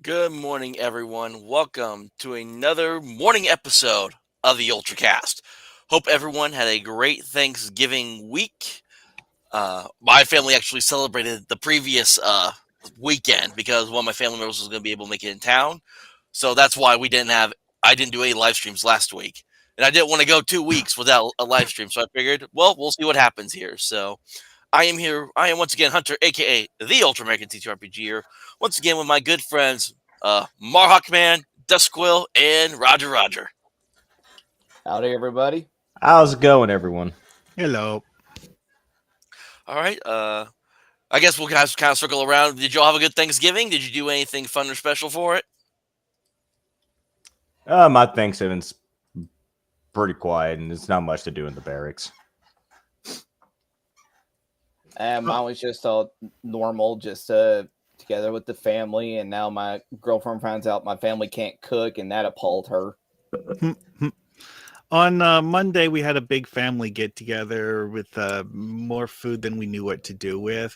Good morning, everyone. Welcome to another morning episode of the UltraCast. Hope everyone had a great Thanksgiving week. My family actually celebrated the previous weekend because one of my family members was going to be able to make it in town. So that's why I didn't do any live streams last week. And I didn't want to go 2 weeks without a live stream. So I figured, well, we'll see what happens here. So I am here. I am once again Hunter, aka the Ultra American TTRPGer. Once again with my good friends, Marhawkman, Duskquill, and Roger. Howdy, everybody. How's it going, everyone? Hello. All right. I guess we'll kind of circle around. Did you all have a good Thanksgiving? Did you do anything fun or special for it? My Thanksgiving's pretty quiet, and there's not much to do in the barracks. Mine was just all normal, just together with the family. And now my girlfriend finds out my family can't cook, and that appalled her. On Monday, we had a big family get together with more food than we knew what to do with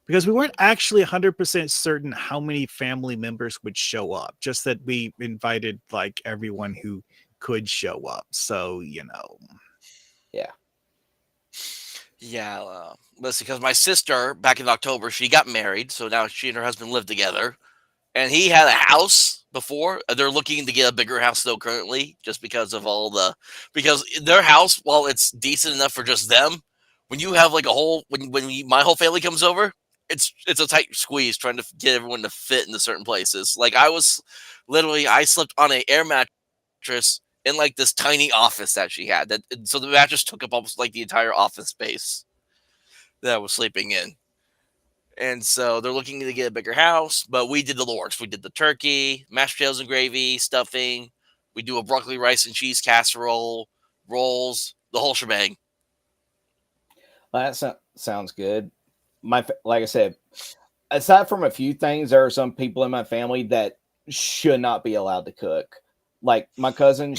because we weren't actually 100% certain how many family members would show up, just that we invited like everyone who could show up. So, Yeah. Yeah. Listen, because my sister, back in October, she got married. So now she and her husband live together. And he had a house before. They're looking to get a bigger house though currently, just because of because their house, while it's decent enough for just them, when you have like my whole family comes over, it's a tight squeeze trying to get everyone to fit into certain places. Like I slept on an air mattress in like this tiny office that she had. So the mattress took up almost like the entire office space that I was sleeping in. And so they're looking to get a bigger house, but we did the Lords. We did the turkey, mashed potatoes and gravy, stuffing. We do a broccoli, rice, and cheese casserole, rolls, the whole shebang. Well, that sounds good. Like I said, aside from a few things, there are some people in my family that should not be allowed to cook. Like my cousin,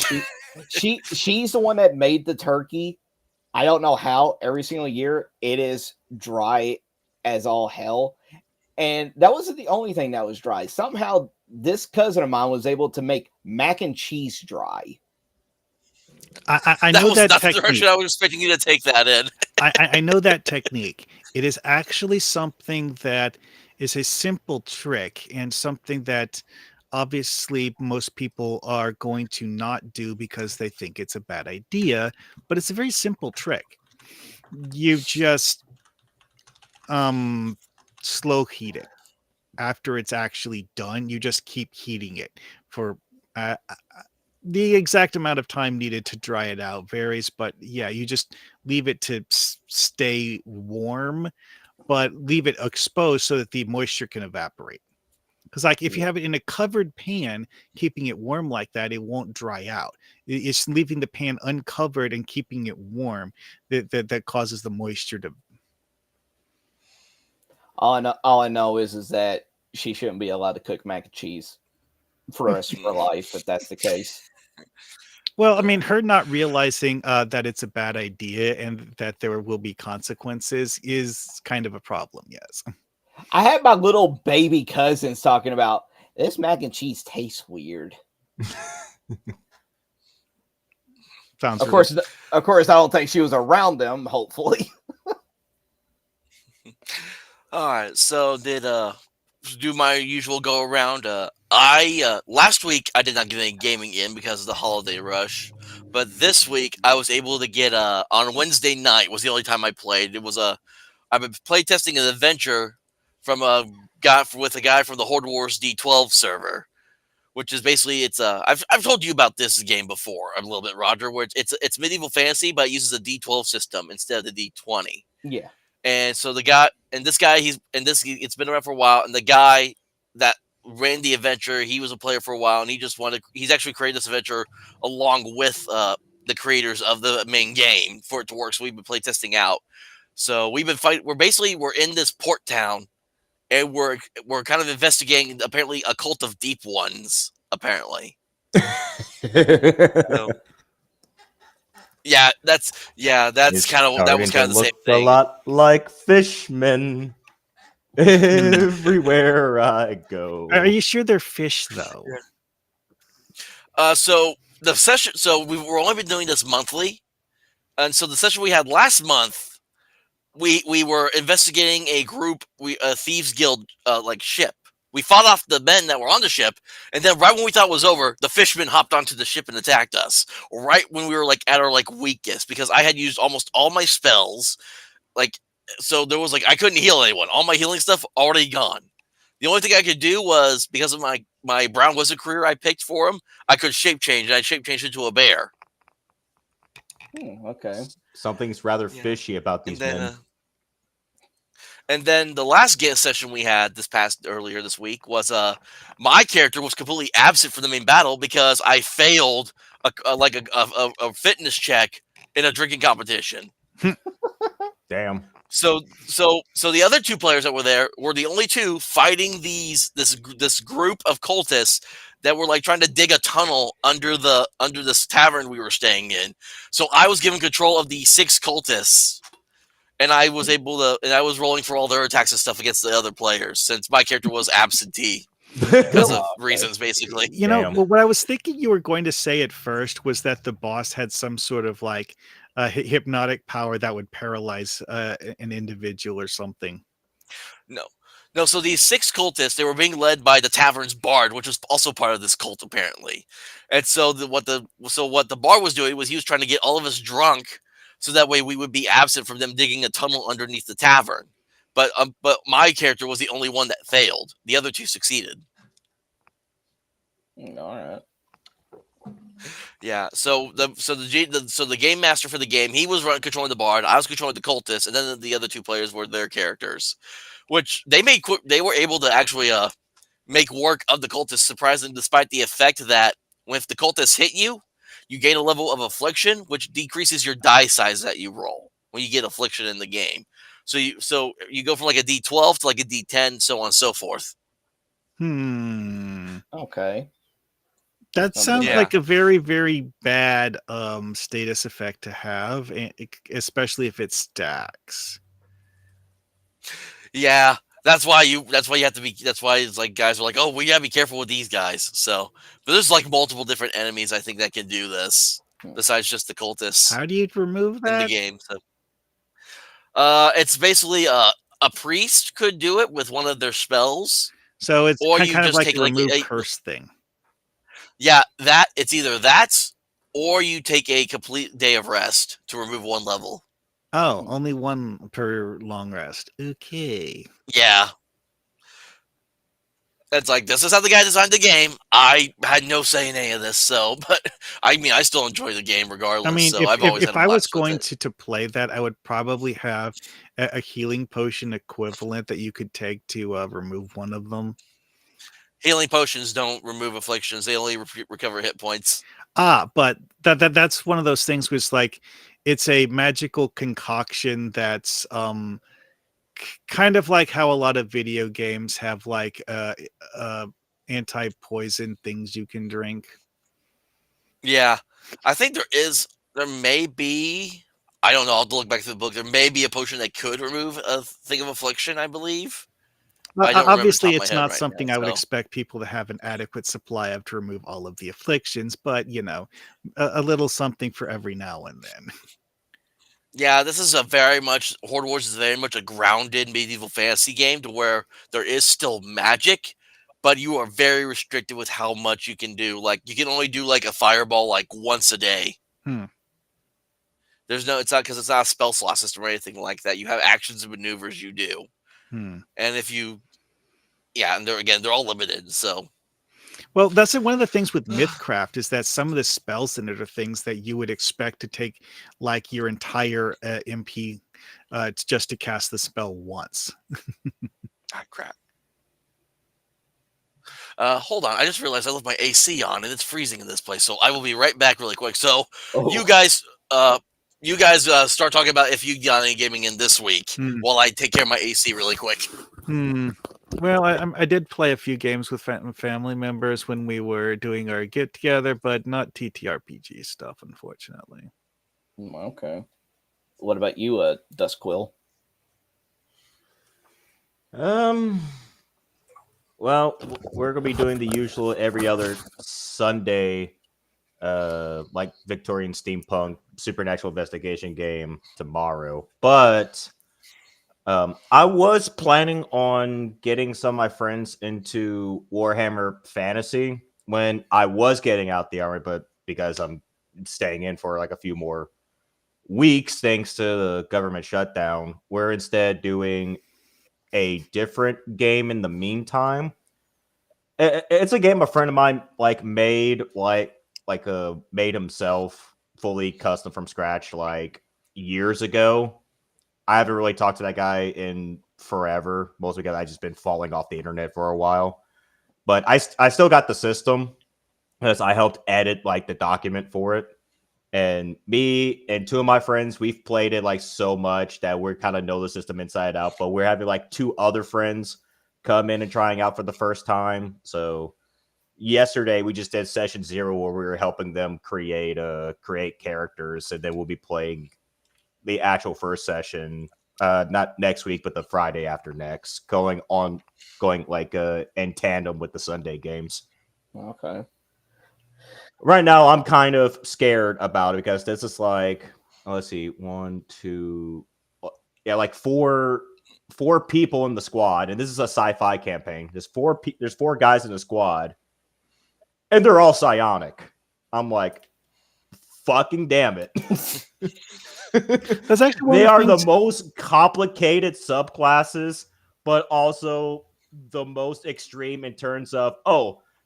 she's the one that made the turkey. I don't know how. Every single year, it is dry as all hell. And that wasn't the only thing that was dry. Somehow this cousin of mine was able to make mac and cheese dry. I know that not technique. The direction I was expecting you to take that in. I know that technique. It is actually something that is a simple trick and something that obviously most people are going to not do because they think it's a bad idea, but it's a very simple trick. You just slow heat it. After it's actually done, you just keep heating it for the exact amount of time needed to dry it out varies, but yeah, you just leave it to stay warm, but leave it exposed so that the moisture can evaporate. Because like if you have it in a covered pan, keeping it warm like that, it won't dry out. It's leaving the pan uncovered and keeping it warm that causes the moisture to. All I know is that she shouldn't be allowed to cook mac and cheese for the rest of her life if that's the case. Well, I mean, her not realizing that it's a bad idea and that there will be consequences is kind of a problem, yes. I had my little baby cousins talking about this mac and cheese tastes weird. Sounds of course, I don't think she was around them, hopefully. All right, so did do my usual go around. I last week I did not get any gaming in because of the holiday rush, but this week I was able to get on Wednesday night was the only time I played. I've been play testing an adventure from a guy from the Horde Wars D12 server, which is basically I've told you about this game before a little bit, Roger, where it's medieval fantasy but it uses a D12 system instead of the D20. Yeah. And so it's been around for a while, and the guy that ran the adventure, he was a player for a while, and he's actually created this adventure along with the creators of the main game for it to work. So we've been playtesting out. So we've been fighting. We're in this port town, and we're kind of investigating apparently a cult of deep ones. Apparently. So, that was kind of the same thing. A lot like fishmen. Everywhere I go. Are you sure they're fish though? So the session. So we're only been doing this monthly, and so the session we had last month, we were investigating a thieves guild like ship. We fought off the men that were on the ship, and then right when we thought it was over, the fishermen hopped onto the ship and attacked us. Right when we were like at our like weakest, because I had used almost all my spells. Like, so there was like I couldn't heal anyone. All my healing stuff already gone. The only thing I could do was because of my brown wizard career I picked for him, I could shape change, and I shape changed into a bear. Okay. Something's rather Yeah. fishy about And these then, men. and then the last session we had earlier this week was my character was completely absent from the main battle because I failed a fitness check in a drinking competition. Damn. So the other two players that were there were the only two fighting this group of cultists that were like trying to dig a tunnel under this tavern we were staying in. So I was given control of the 6 cultists, and I was rolling for all their attacks and stuff against the other players since my character was absentee because of reasons, basically. You know, Damn. well, what I was thinking you were going to say at first was that the boss had some sort of like hypnotic power that would paralyze an individual or something. No. So these 6 cultists, they were being led by the tavern's bard, which was also part of this cult apparently. And so what the bard was doing was he was trying to get all of us drunk, so that way we would be absent from them digging a tunnel underneath the tavern. But my character was the only one that failed. The other 2 succeeded. All right. Yeah. So the game master for the game, he was controlling the bard. I was controlling the cultists, and then the other 2 players were their characters, which they were able to actually make work of the cultists surprising, despite the effect that if the cultists hit you, you gain a level of affliction, which decreases your die size that you roll when you get affliction in the game. So you go from like a D12 to like a D10, so on and so forth. Okay. That sounds Yeah. like a very, very bad status effect to have, especially if it stacks. Yeah. That's why you have to be. That's why it's like guys are like, oh, we gotta be careful with these guys. So, but there's like multiple different enemies I think that can do this besides just the cultists How do you remove in the that? game. So, it's basically a priest could do it with one of their spells. So it's Or kind you of just like take a like remove curse thing. yeah, it's either that or you take a complete day of rest to remove 1 level. Oh, only 1 per long rest. Okay. Yeah. It's like, this is how the guy designed the game. I had no say in any of this, so, but I mean, I still enjoy the game regardless. I mean, So I've always had if a I was blast with going it. to play that, I would probably have a healing potion equivalent that you could take to remove one of them. Healing potions don't remove afflictions; they only recover hit points. But that's one of those things where it's like it's a magical concoction that's kind of like how a lot of video games have like anti-poison things you can drink. Yeah, I think there may be. I don't know. I'll have to look back through the book. There may be a potion that could remove a thing of affliction. I believe. I don't remember Obviously, the top of it's my head not right something now, I would so. expect people to have an adequate supply of to remove all of the afflictions, but you know, a little something for every now and then. Yeah, this is a very much Horde Wars is very much a grounded medieval fantasy game to where there is still magic, but you are very restricted with how much you can do. Like you can only do like a fireball like once a day. It's not because it's not a spell slot system or anything like that. You have actions and maneuvers you do, and and they're all limited. So. Well, that's one of the things with Mythcraft is that some of the spells in it are things that you would expect to take like your entire MP just to cast the spell once. Crap. Hold on. I just realized I left my AC on and it's freezing in this place. So I will be right back really quick. So you guys start talking about if you got any gaming in this week while I take care of my AC really quick. Well, I did play a few games with family members when we were doing our get together, but not TTRPG stuff, unfortunately. Okay. What about you, Duskquill? Well, we're gonna be doing the usual every other Sunday, like Victorian steampunk supernatural investigation game tomorrow. But I was planning on getting some of my friends into Warhammer Fantasy when I was getting out the army, but because I'm staying in for like a few more weeks thanks to the government shutdown, we're instead doing a different game in the meantime. It's a game a friend of mine like made made himself fully custom from scratch like years ago. I haven't really talked to that guy in forever, mostly because I've just been falling off the internet for a while. But I still got the system because I helped edit like the document for it. And me and two of my friends, we've played it like so much that we kind of know the system inside out. But we're having like two other friends come in and trying out for the first time. So yesterday we just did session 0 where we were helping them create characters, and then we'll be playing the actual first session not next week but the Friday after next, going like in tandem with the Sunday games. Okay. Right now I'm kind of scared about it because this is like, let's see, one, two, yeah, like four people in the squad, and this is a sci-fi campaign. There's four guys in the squad, and they're all psionic. I'm like, fucking damn it. That's actually one They of the are the things. most complicated subclasses, but also the most extreme in terms of,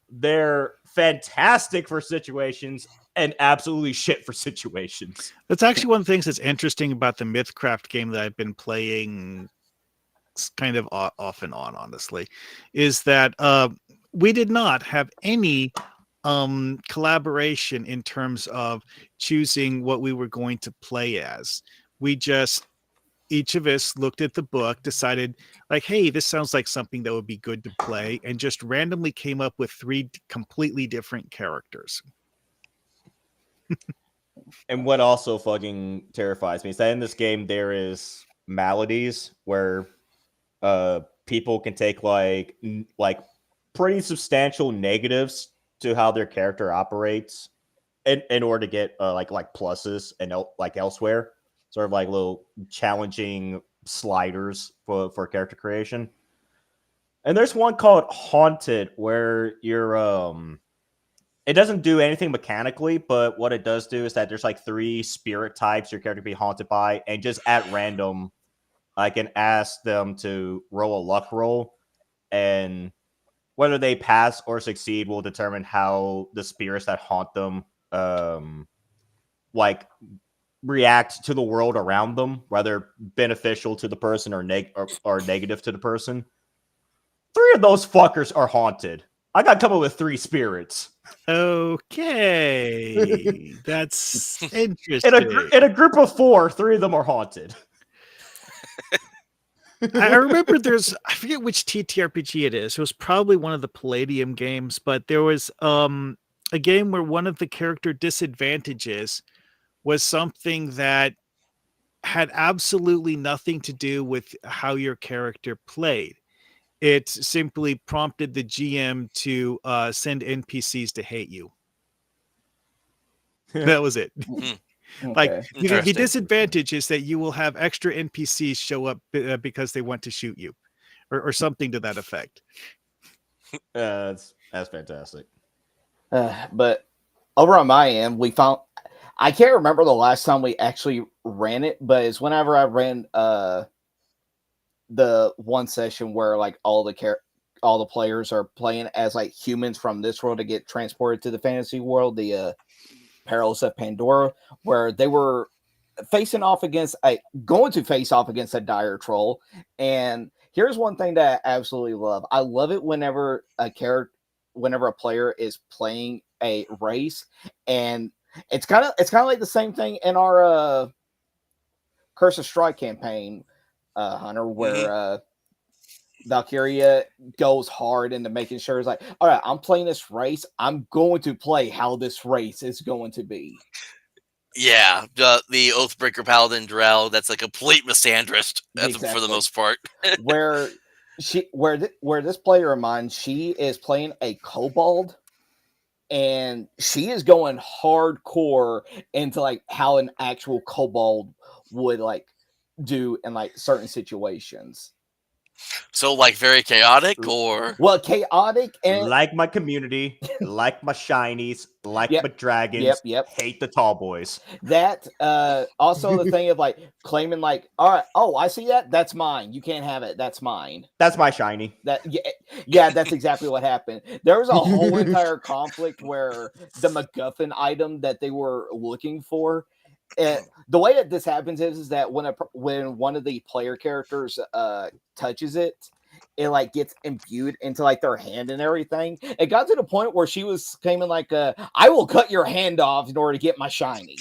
they're fantastic for situations and absolutely shit for situations. That's actually one of the things that's interesting about the Mythcraft game that I've been playing kind of off and on, honestly, is that we did not have any collaboration in terms of choosing what we were going to play as. We just, each of us looked at the book, decided like, hey, this sounds like something that would be good to play, and just randomly came up with 3 completely different characters. And what also fucking terrifies me is that in this game there is maladies where people can take like pretty substantial negatives to how their character operates in order to get like pluses and like elsewhere, sort of like little challenging sliders for character creation. And there's one called Haunted where you're it doesn't do anything mechanically, but what it does do is that there's like 3 spirit types your character can be haunted by, and just at random I can ask them to roll a luck roll, and whether they pass or succeed will determine how the spirits that haunt them like react to the world around them, whether beneficial to the person or negative to the person. 3 of those fuckers are haunted. I got to come up with 3 spirits. Okay, that's interesting. In a group of 4, 3 of them are haunted. I remember I forget which TTRPG it is. It was probably one of the Palladium games, but there was a game where one of the character disadvantages was something that had absolutely nothing to do with how your character played. It simply prompted the GM to send NPCs to hate you. That was it. Like Okay. the disadvantage is that you will have extra NPCs show up because they want to shoot you, or something to that effect. That's fantastic. But over on my end, we found, I can't remember the last time we actually ran it, but it's whenever I ran the one session where like all the players are playing as like humans from this world to get transported to the fantasy world, the Perils of Pandora, where they were going to face off against a dire troll. And here's one thing that I absolutely love. I love it whenever a player is playing a race, and it's kind of like the same thing in our Curse of Strike campaign, Hunter, where Valkyria goes hard into making sure it's like, all right, I'm playing this race. I'm going to play how this race is going to be. Yeah, the Oathbreaker Paladin Drow, that's a complete misandrist for the Exactly. most part. Where where this player of mine, she is playing a kobold, and she is going hardcore into like how an actual kobold would like do in like certain situations. So like very chaotic, or Well, chaotic and Like my community, like my shinies, like Yep, my dragons, yep. hate the tall boys. That also the thing of like claiming like, all right, oh, I see that. That's mine. You can't have it. That's mine. That's my shiny. That yeah, that's exactly what happened. There was a whole entire conflict where the MacGuffin item that they were looking for. The way that this happens is that when one of the player characters touches it, it like gets imbued into like their hand and everything. It got to the point where she was claiming like, "I will cut your hand off in order to get my shiny."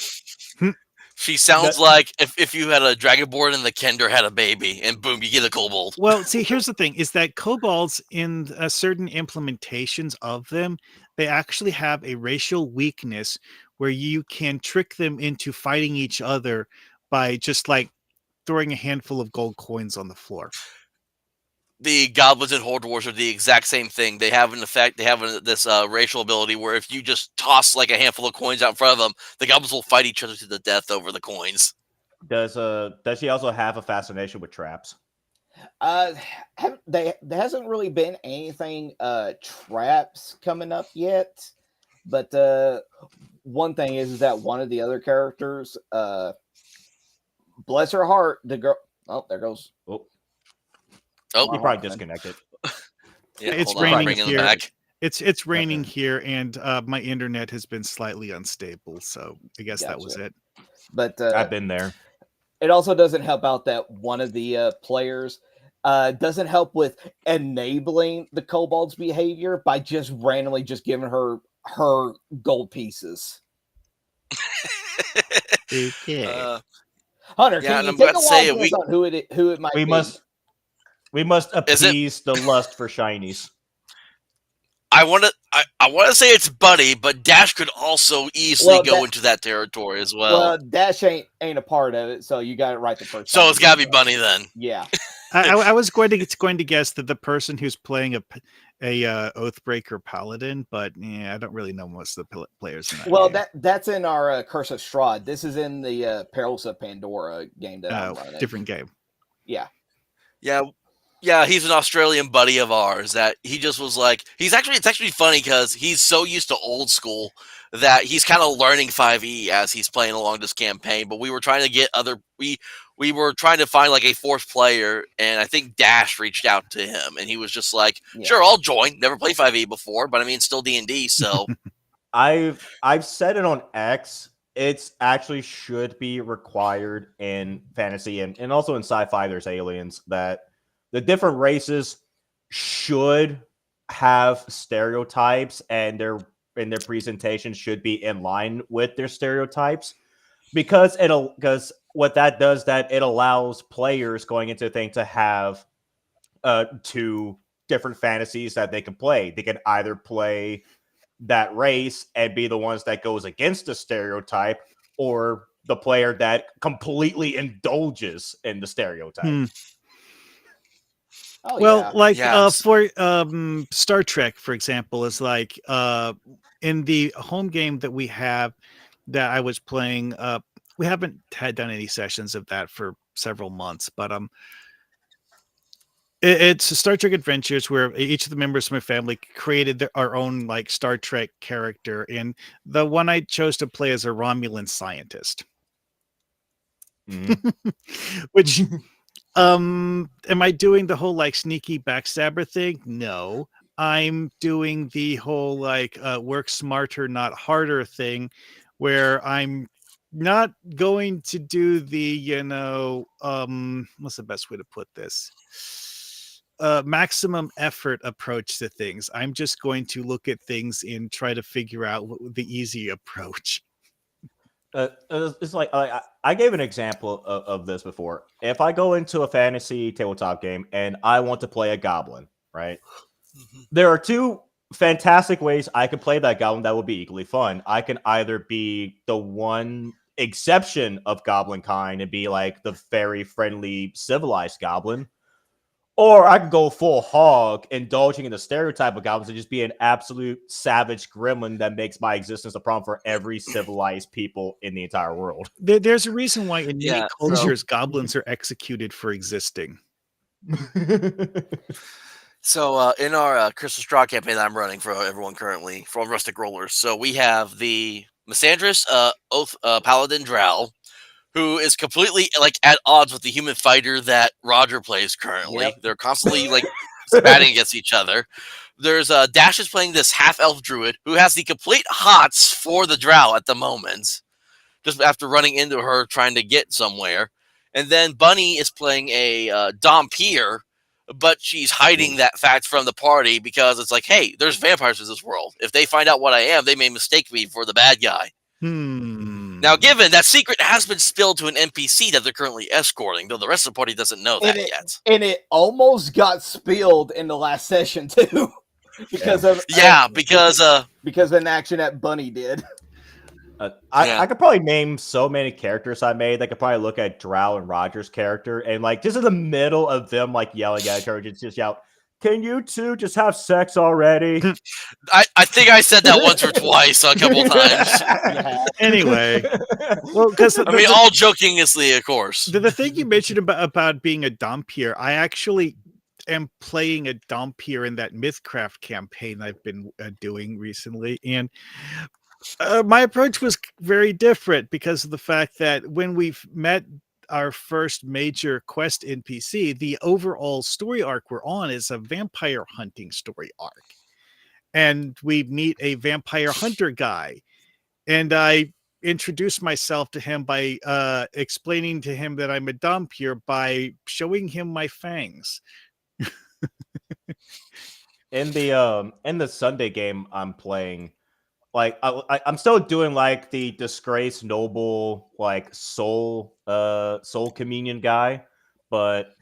she sounds like if you had a dragonborn and the Kender had a baby, and boom, you get a kobold. Well, see, here's the thing: is that kobolds in certain implementations of them, they actually have a racial weakness where you can trick them into fighting each other by just like throwing a handful of gold coins on the floor. The goblins and horde wars are the exact same thing. They have an effect. They have this racial ability where if you just toss like a handful of coins out in front of them, the goblins will fight each other to the death over the coins. Does she also have a fascination with traps? There hasn't really been anything traps coming up yet, but one thing is that one of the other characters, bless her heart, the girl. Oh, there goes. Oh, You probably disconnected. Yeah, It's hold on, I'm raining bringing them here. back. It's raining here, and my internet has been slightly unstable, so I guess that was Gotcha. it. But I've been there. it also doesn't help out that one of the players doesn't help with enabling the kobold's behavior by just randomly just giving her gold pieces. Okay. Hunter, Yeah, can and you I'm take about a to say wild guess on who it might We be? must Is it- appease the lust for shinies. I want to say it's Buddy, but Dash could also easily go into that territory as well. Well, Dash ain't a part of it, so you got it right the first time. So it's got to be Bunny then. Yeah. I was going to guess that the person who's playing a Oathbreaker Paladin, but yeah, I don't really know most of the players in that. Well, game. that's in our Curse of Strahd. This is in the Perils of Pandora game that I'm running. Different game. Yeah. Yeah, he's an Australian buddy of ours that he just was like, it's actually funny because he's so used to old school that he's kind of learning 5e as he's playing along this campaign. But we were trying to get we were trying to find like a fourth player, and I think Dash reached out to him, and he was just like, sure, I'll join. Never played 5e before, but I mean, still D&D, so. I've said it on X. It's actually should be required in fantasy and also in sci-fi. There's aliens that the different races should have stereotypes, and their presentation should be in line with their stereotypes, because what that does, that it allows players going into a thing to have two different fantasies that they can play. They can either play that race and be the ones that goes against the stereotype, or the player that completely indulges in the stereotype. Oh, well, yeah. like Yes. for Star Trek, for example, is like in the home game that we have that I was playing. We haven't done any sessions of that for several months, but it's Star Trek Adventures, where each of the members of my family created our own like Star Trek character, and the one I chose to play is a Romulan scientist. Mm-hmm. Which am I doing the whole like sneaky backstabber thing? No. I'm doing the whole like work smarter, not harder thing, where I'm not going to do the, what's the best way to put this? Maximum effort approach to things. I'm just going to look at things and try to figure out the easy approach. It's like I gave an example of this before. If I go into a fantasy tabletop game and I want to play a goblin, right? Mm-hmm. There are two fantastic ways I can play that goblin that would be equally fun. I can either be the one exception of goblin kind and be like the very friendly, civilized goblin, Or I could go full hog, indulging in the stereotype of goblins and just be an absolute savage gremlin that makes my existence a problem for every civilized people in the entire world. There's a reason why in many Yeah, cultures goblins are executed for existing. So in our Crystal Straw campaign that I'm running for everyone currently from Rustic Rollers, so we have the Misandris Oath Paladin Drow, who is completely like at odds with the human fighter that Roger plays currently. Yep. They're constantly like batting against each other. There's Dash is playing this half elf druid who has the complete hots for the Drow at the moment, just after running into her trying to get somewhere. And then Bunny is playing a Dompier, but she's hiding that fact from the party because it's like, hey, there's vampires in this world. If they find out what I am, they may mistake me for the bad guy. Now, given that secret has been spilled to an NPC that they're currently escorting, though the rest of the party doesn't know that yet. And it almost got spilled in the last session too, because of an action that Bunny did. I could probably name so many characters I made. I could probably look at Drow and Roger's character and like just in the middle of them like yelling at each other, just shout, "Can you two just have sex already?" I think I said that once or twice, a couple times. Anyway, well, because I mean, all jokingly, of course. The thing you mentioned about being a Dompier, I actually am playing a Dompier in that Mythcraft campaign I've been doing recently, and my approach was very different because of the fact that when we've met our first major quest NPC, the overall story arc we're on is a vampire hunting story arc. And we meet a vampire hunter guy. And I introduce myself to him by explaining to him that I'm a Dompier by showing him my fangs. In the Sunday game I'm playing, like I'm still doing like the disgraced noble like soul communion guy, but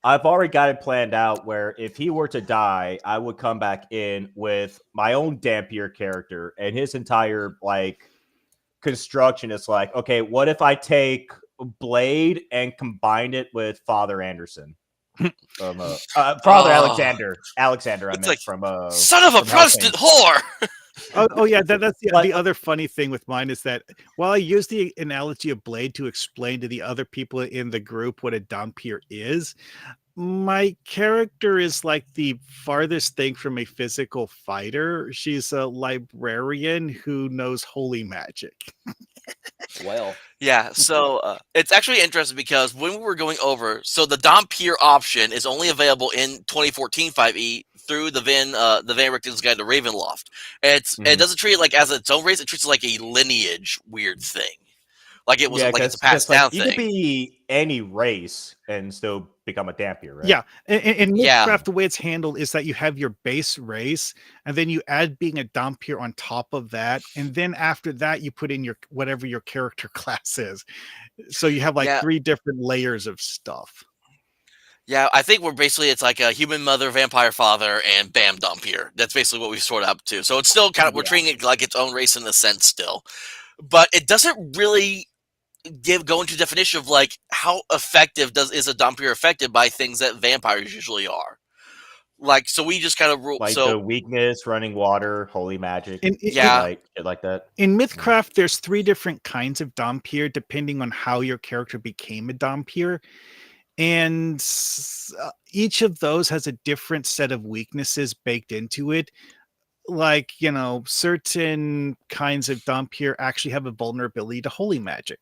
I've already got it planned out where if he were to die, I would come back in with my own Dampier character, and his entire like construction is like, okay, what if I take Blade and combine it with Father Anderson? From Father Alexander. Alexander, I meant like, from son of a Protestant whore. Yeah, that's the other funny thing with mine is that while I use the analogy of Blade to explain to the other people in the group what a Dompier is, my character is like the farthest thing from a physical fighter. She's a librarian who knows holy magic. Well, yeah, so it's actually interesting because when we were going over, so the Dompier option is only available in 2014 5e through the Van Richten's Guide to Ravenloft. It doesn't treat it like as its own race; it treats it like a lineage weird thing, like it was like it's a passed down thing. You could be any race and still become a Dampier, right? Yeah, and Mythcraft, the way it's handled is that you have your base race, and then you add being a Dompier on top of that, and then after that you put in your whatever your character class is. So you have like 3 different layers of stuff. Yeah, I think it's like a human mother, vampire father, and bam, Dompier. That's basically what we sort up to. So it's still kind of we're treating it like its own race in a sense still, but it doesn't really go into definition of like how effective is a Dompier affected by things that vampires usually are. Like, so we just kind of rule like the weakness, running water, holy magic, like that. In Mythcraft, there's 3 different kinds of Dompier depending on how your character became a Dompier. And each of those has a different set of weaknesses baked into it. Like, certain kinds of Dompier actually have a vulnerability to holy magic.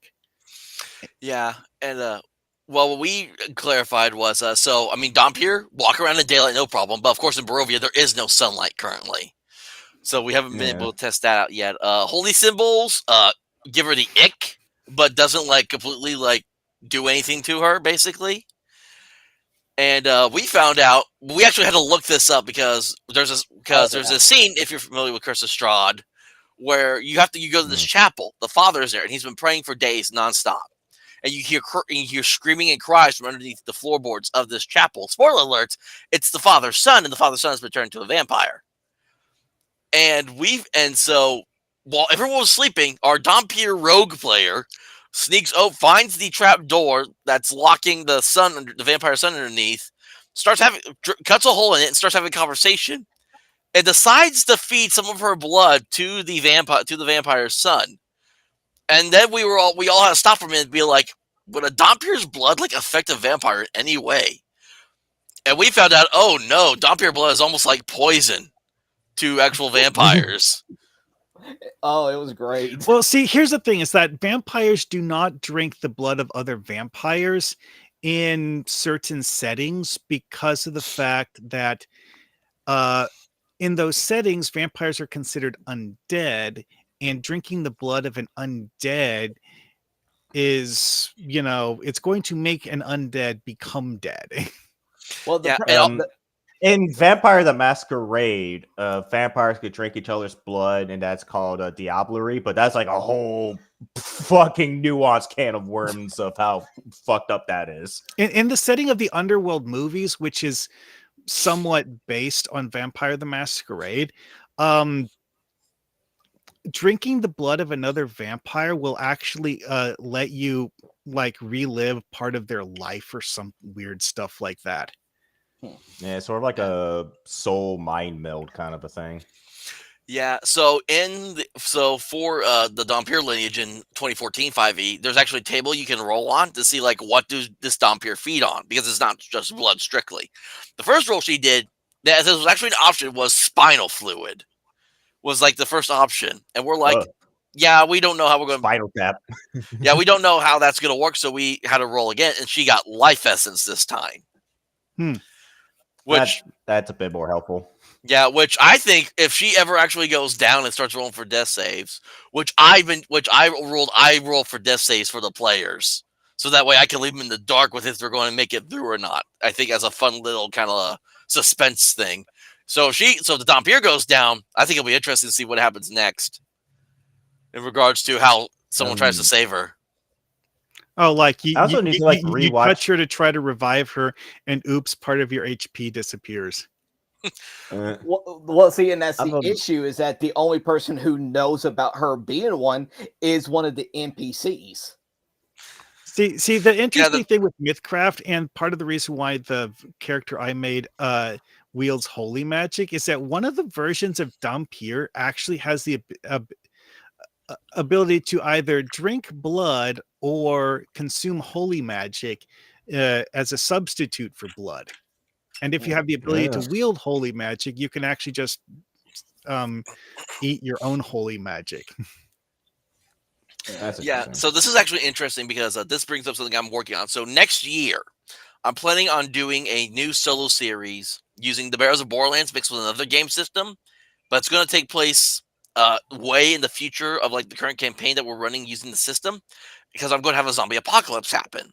Yeah, and what we clarified was, so, I mean, Dompier, walk around in daylight, no problem, but of course in Barovia, there is no sunlight currently. So we haven't been able to test that out yet. Holy symbols, give her the ick, but doesn't, like, completely, like, do anything to her, basically. And we found out, we actually had to look this up because there's a scene, if you're familiar with Curse of Strahd, where you go to this chapel, the father's there, and he's been praying for days nonstop. And you hear screaming and cries from underneath the floorboards of this chapel. Spoiler alert, it's the father's son, and the father's son has been turned into a vampire. And so while everyone was sleeping, our Dompier rogue player sneaks finds the trap door that's locking the vampire son underneath, cuts a hole in it and starts having a conversation, and decides to feed some of her blood to the vampire's son. And then we all had to stop for a minute and be like, would a Dompier's blood like affect a vampire in any way? And we found out, oh no, Dompier blood is almost like poison to actual vampires. Oh, it was great. Well, see, here's the thing: is that vampires do not drink the blood of other vampires in certain settings because of the fact that in those settings, vampires are considered undead, and drinking the blood of an undead is, it's going to make an undead become dead. Well, in Vampire the Masquerade, vampires could drink each other's blood, and that's called a diablerie, but that's like a whole fucking nuanced can of worms of how fucked up that is. In the setting of the Underworld movies, which is somewhat based on Vampire the Masquerade, drinking the blood of another vampire will actually let you like relive part of their life or some weird stuff like that. Yeah, it's sort of like a soul mind meld kind of a thing. Yeah, so for the Dompier lineage in 2014 5e, there's actually a table you can roll on to see like what does this Dompier feed on, because it's not just blood strictly. The first roll she did, that was actually an option, was spinal fluid. Was like the first option, and we're like, yeah, we don't know how we're going to spinal tap. Yeah, we don't know how that's going to work, so we had to roll again, and she got life essence this time. Which that's a bit more helpful. Yeah, which I think if she ever actually goes down and starts rolling for death saves, I roll for death saves for the players, so that way I can leave them in the dark with if they're going to make it through or not. I think as a fun little kind of suspense thing. So if the Dompier goes down, I think it'll be interesting to see what happens next in regards to how someone tries to save her. Oh, like you rewatch. touch her to try to revive her, and oops, part of your HP disappears. Well, see, and that's the issue, is that the only person who knows about her being one is one of the NPCs. See, the interesting thing with Mythcraft, and part of the reason why the character I made wields holy magic, is that one of the versions of Dompier actually has the ability to either drink blood or consume holy magic as a substitute for blood. And if you have the ability to wield holy magic, you can actually just eat your own holy magic. So this is actually interesting because this brings up something I'm working on. So next year, I'm planning on doing a new solo series using the Bears of Borderlands mixed with another game system, but it's going to take place way in the future of like the current campaign that we're running using the system, because I'm going to have a zombie apocalypse happen.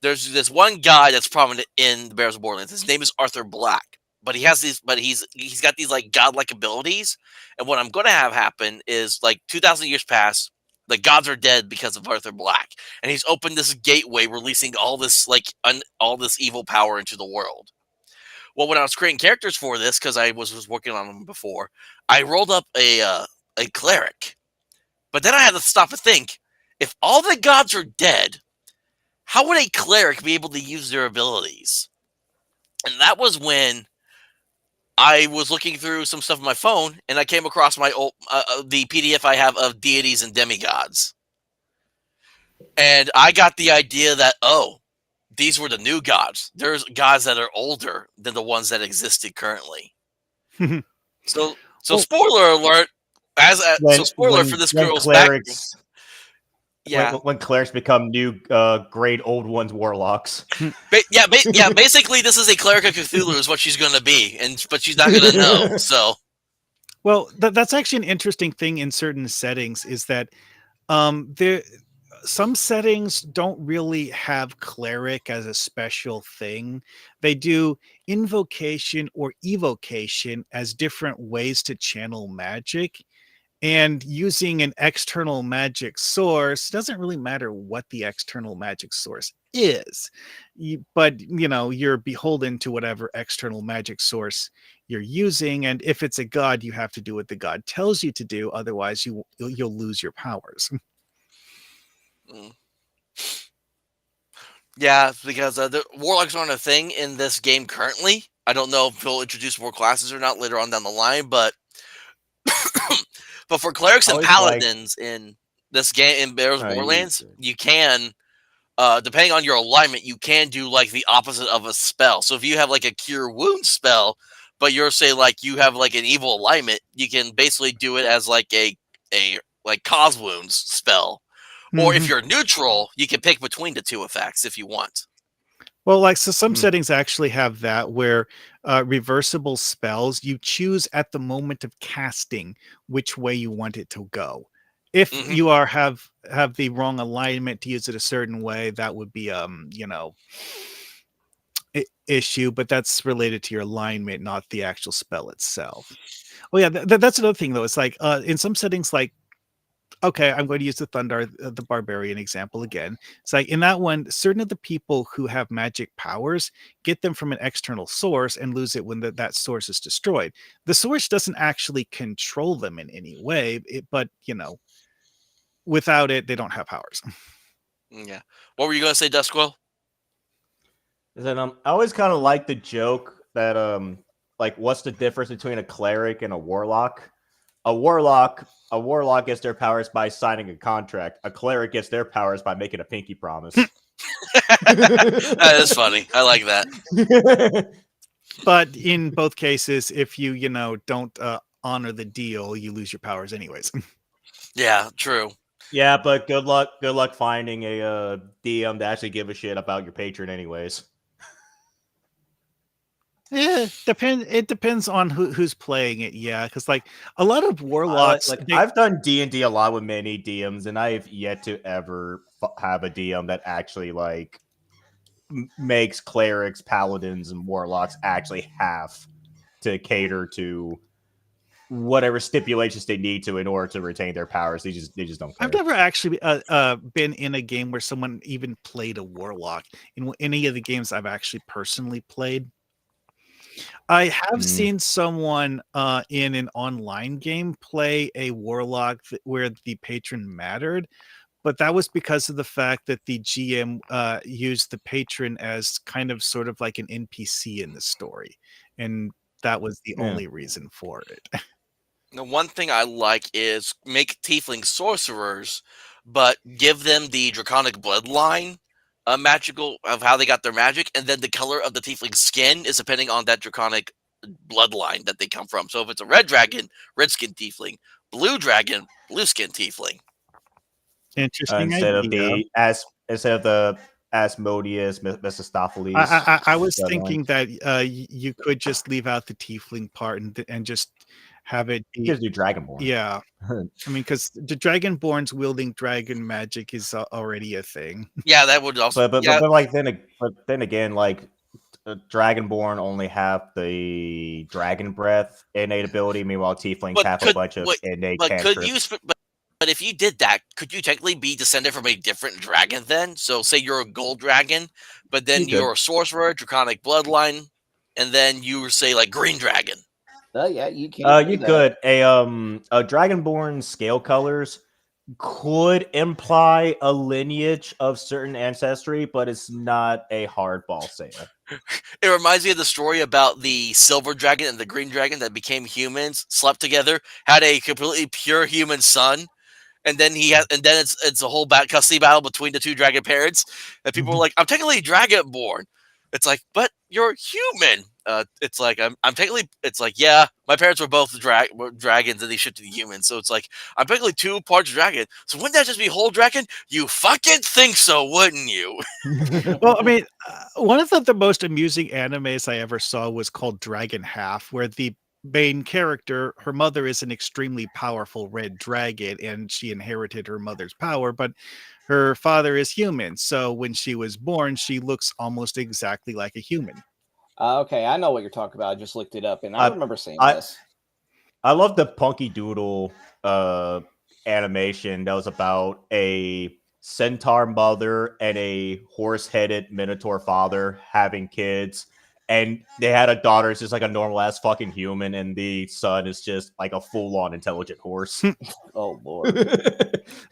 There's this one guy that's prominent in the Bears of Borderlands. His name is Arthur Black, but he's got these like godlike abilities. And what I'm going to have happen is like 2,000 years pass, the gods are dead because of Arthur Black, and he's opened this gateway, releasing all this all this evil power into the world. Well, when I was creating characters for this, because I was working on them before, I rolled up a cleric, but then I had to stop and think: if all the gods are dead, how would a cleric be able to use their abilities? And that was when I was looking through some stuff on my phone, and I came across my old the PDF I have of deities and demigods, and I got the idea that these were the new gods. There's gods that are older than the ones that existed currently. So spoiler alert. Spoiler for this girl's clerics. Yeah, when clerics become new grade old ones warlocks. Basically, this is a cleric of Cthulhu is what she's going to be, but she's not going to know. So, well, that's actually an interesting thing in certain settings, is that some settings don't really have cleric as a special thing. They do invocation or evocation as different ways to channel magic. And using an external magic source doesn't really matter what the external magic source is, but you're beholden to whatever external magic source you're using. And if it's a god, you have to do what the god tells you to do. Otherwise, you'll lose your powers. Yeah, because the warlocks aren't a thing in this game currently. I don't know if they'll introduce more classes or not later on down the line, but but for clerics I and always like. paladins in this game in Bears All right, you Borderlands, good. you can depending on your alignment, you can do like the opposite of a spell. So if you have like a cure wound spell, but you're say like you have like an evil alignment, you can basically do it as like a like cause wounds spell. Or if Mhm. you're neutral, you can pick between the two effects if you want. Well, like, so some Hmm. settings actually have that where reversible spells, you choose at the moment of casting which way you want it to go. If Hmm. you are have the wrong alignment to use it a certain way, that would be issue, but that's related to your alignment, not the actual spell itself. Oh yeah, that's another thing though. It's like in some settings, like okay, I'm going to use the Thundar, the barbarian example again. It's like in that one, certain of the people who have magic powers get them from an external source and lose it when that source is destroyed. The source doesn't actually control them in any way, but without it, they don't have powers. Yeah. What were you gonna say, Duskquill? Is that I always kind of like the joke that like what's the difference between a cleric and a warlock? A warlock gets their powers by signing a contract. A cleric gets their powers by making a pinky promise. That is funny. I like that. But in both cases, if you don't honor the deal, you lose your powers anyways. Yeah, true. Yeah, but good luck. Good luck finding a DM to actually give a shit about your patron, anyways. Yeah, it depends on who's playing it. Yeah, because like a lot of warlocks, I've done D&D a lot with many DMs, and I've yet to ever have a DM that actually like makes clerics, paladins, and warlocks actually have to cater to whatever stipulations they need to in order to retain their powers. They just don't care. I've never actually been in a game where someone even played a warlock in any of the games I've actually personally played. I have seen someone in an online game play a warlock where the patron mattered, but that was because of the fact that the GM used the patron as kind of sort of like an NPC in the story, and that was the Yeah. only reason for it. The one thing I like is make tiefling sorcerers, but give them the draconic bloodline magical of how they got their magic, and then the color of the tiefling skin is depending on that draconic bloodline that they come from. So if it's a red dragon, red skin tiefling, blue dragon, blue skin tiefling. Interesting Instead of idea. the Asmodeus, Mephistopheles. I was bloodline. thinking that you could just leave out the tiefling part and just have it be Gives you Dragonborn. yeah. I mean, because the Dragonborns wielding dragon magic is already a thing. Yeah, that would also. But Yeah, then again, like Dragonborn only have the Dragon Breath innate ability, meanwhile Tieflings but have a could bunch of wait, innate but could you? cantrips. But if you did that, could you technically be descended from a different dragon then? So say you're a gold dragon, but You then could. you're a sorcerer, draconic bloodline, and then you say like green dragon. Yeah, you can do You that. could a Dragonborn scale colors could imply a lineage of certain ancestry, but it's not a hardball sale. It reminds me of the story about the silver dragon and the green dragon that became humans, slept together, had a completely pure human son, and then it's a whole custody battle between the two dragon parents, and people were like, "I'm technically dragonborn." It's like, but you're human. It's like I'm technically. It's like, yeah, my parents were both were dragons, and they shifted to humans. So it's like I'm technically 2 parts dragon. So wouldn't that just be whole dragon? You fucking think so, wouldn't you? Well, I mean, one of the most amusing animes I ever saw was called Dragon Half, where the main character, her mother is an extremely powerful red dragon, and she inherited her mother's power, but her father is human. So when she was born, she looks almost exactly like a human. Okay, I know what you're talking about. I just looked it up, and I I- remember seeing I- this. I love the Punky Doodle animation that was about a centaur mother and a horse-headed minotaur father having kids, and they had a daughter. It's just like a normal ass fucking human, and the son is just like a full-on intelligent horse. Oh Lord.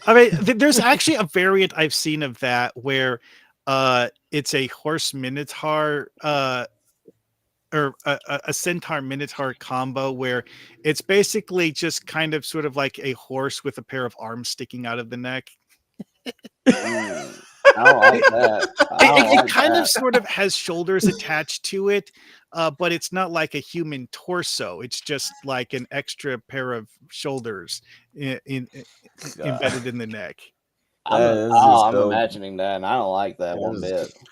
I mean, there's actually a variant I've seen of that where it's a horse minotaur or a centaur minotaur combo where it's basically just kind of sort of like a horse with a pair of arms sticking out of the neck. Ooh, I don't like that. I It, don't it, it like kind of that. sort of has shoulders attached to it, but it's not like a human torso. It's just like an extra pair of shoulders embedded in the neck. This is I'm so. imagining that, and I don't like that one This is- bit.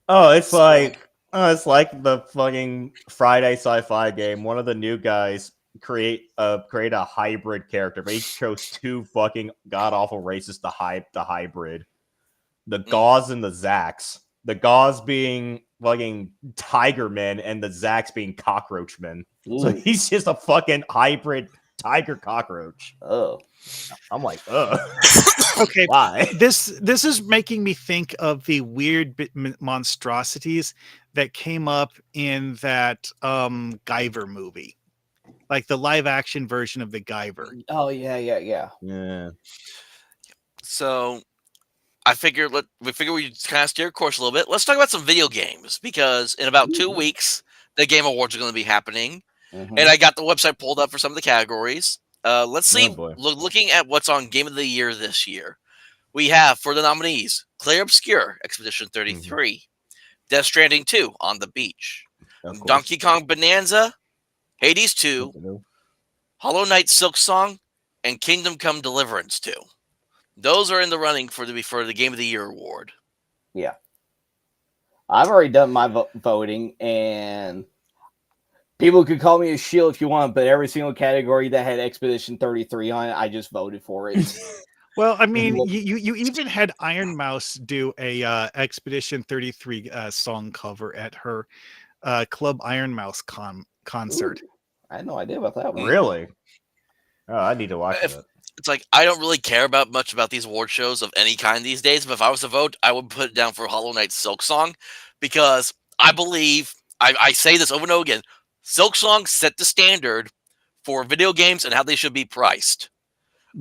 Oh, it's So- like the fucking Friday sci-fi game. One of the new guys create a hybrid character, but he chose two fucking god awful races to the hybrid. The Gauze and the Zax. The Gauze being fucking tiger men and the Zax being cockroach men. So Ooh. he's just a fucking hybrid tiger cockroach. Oh, I'm like, ugh. Okay, Why? this is making me think of the weird monstrosities that came up in that Guyver movie, like the live action version of the Guyver. oh yeah. Yeah. So I figured we kind of steer a course a little bit. Let's talk about some video games because in about 2 weeks the Game Awards are going to be happening, Mhm. and I got the website pulled up for some of the categories. Let's see. Oh, boy. Looking at what's on Game of the Year this year, we have for the nominees: Clair Obscur, Expedition 33, Death Stranding 2, On the Beach, Of course. Donkey Kong Bonanza, Hades 2, Hollow Knight Silk Song, and Kingdom Come Deliverance 2. Those are in the running for the Game of the Year award. Yeah. I've already done my voting, and people could call me a shield if you want, but every single category that had Expedition 33 on it, I just voted for it. Well, I mean, you even had Iron Mouse do a Expedition 33 song cover at her Club Iron Mouse concert. Ooh, I had no idea about that one. Really? Oh, I need to watch that. It's like I don't really care much about these award shows of any kind these days, but if I was to vote, I would put it down for Hollow Knight Silk Song because I believe I say this over and over again. Silk Song set the standard for video games and how they should be priced.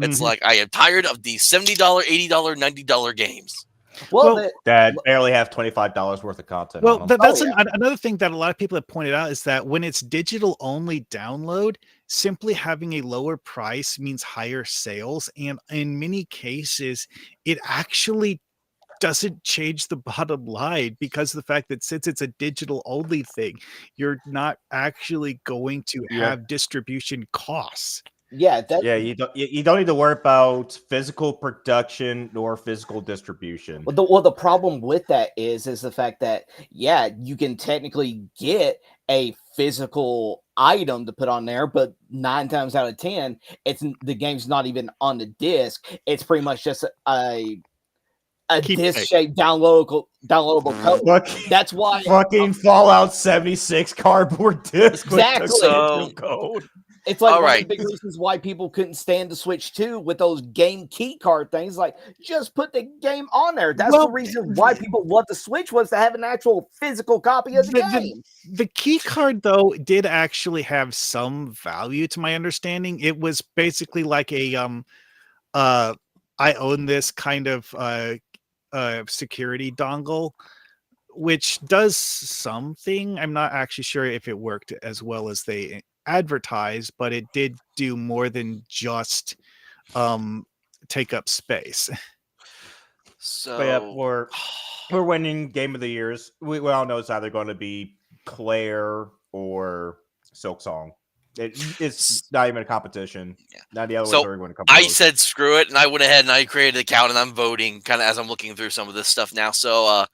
It's like I am tired of these $70, $80, $90 games. Well, that barely have $25 worth of content. Well, on them. that's another thing that a lot of people have pointed out is that when it's digital only download, simply having a lower price means higher sales. And in many cases, it actually doesn't change the bottom line because of the fact that since it's a digital only thing, you're not actually going to have distribution costs. Yeah, you don't need to worry about physical production nor physical distribution. Well, the problem with that is the fact that you can technically get a physical item to put on there, but 9 times out of 10, the game's not even on the disc. It's pretty much just a disc-shaped downloadable code. That's why fucking Fallout 76 cardboard disc exactly. with code. It's like one of the big reasons why people couldn't stand the Switch 2 with those game key card things. Like, just put the game on there. That's the reason why people love the Switch was to have an actual physical copy of the game. The key card, though, did actually have some value to my understanding. It was basically like a I own this kind of security dongle, which does something. I'm not actually sure if it worked as well as they advertised, but it did do more than just take up space. So we're winning Game of the Years. We all know it's either going to be Claire or Silk Song. It's not even a competition. Yeah. Not the other so ones are going to come. I said screw it, and I went ahead and I created an account, and I'm voting kind of as I'm looking through some of this stuff now. So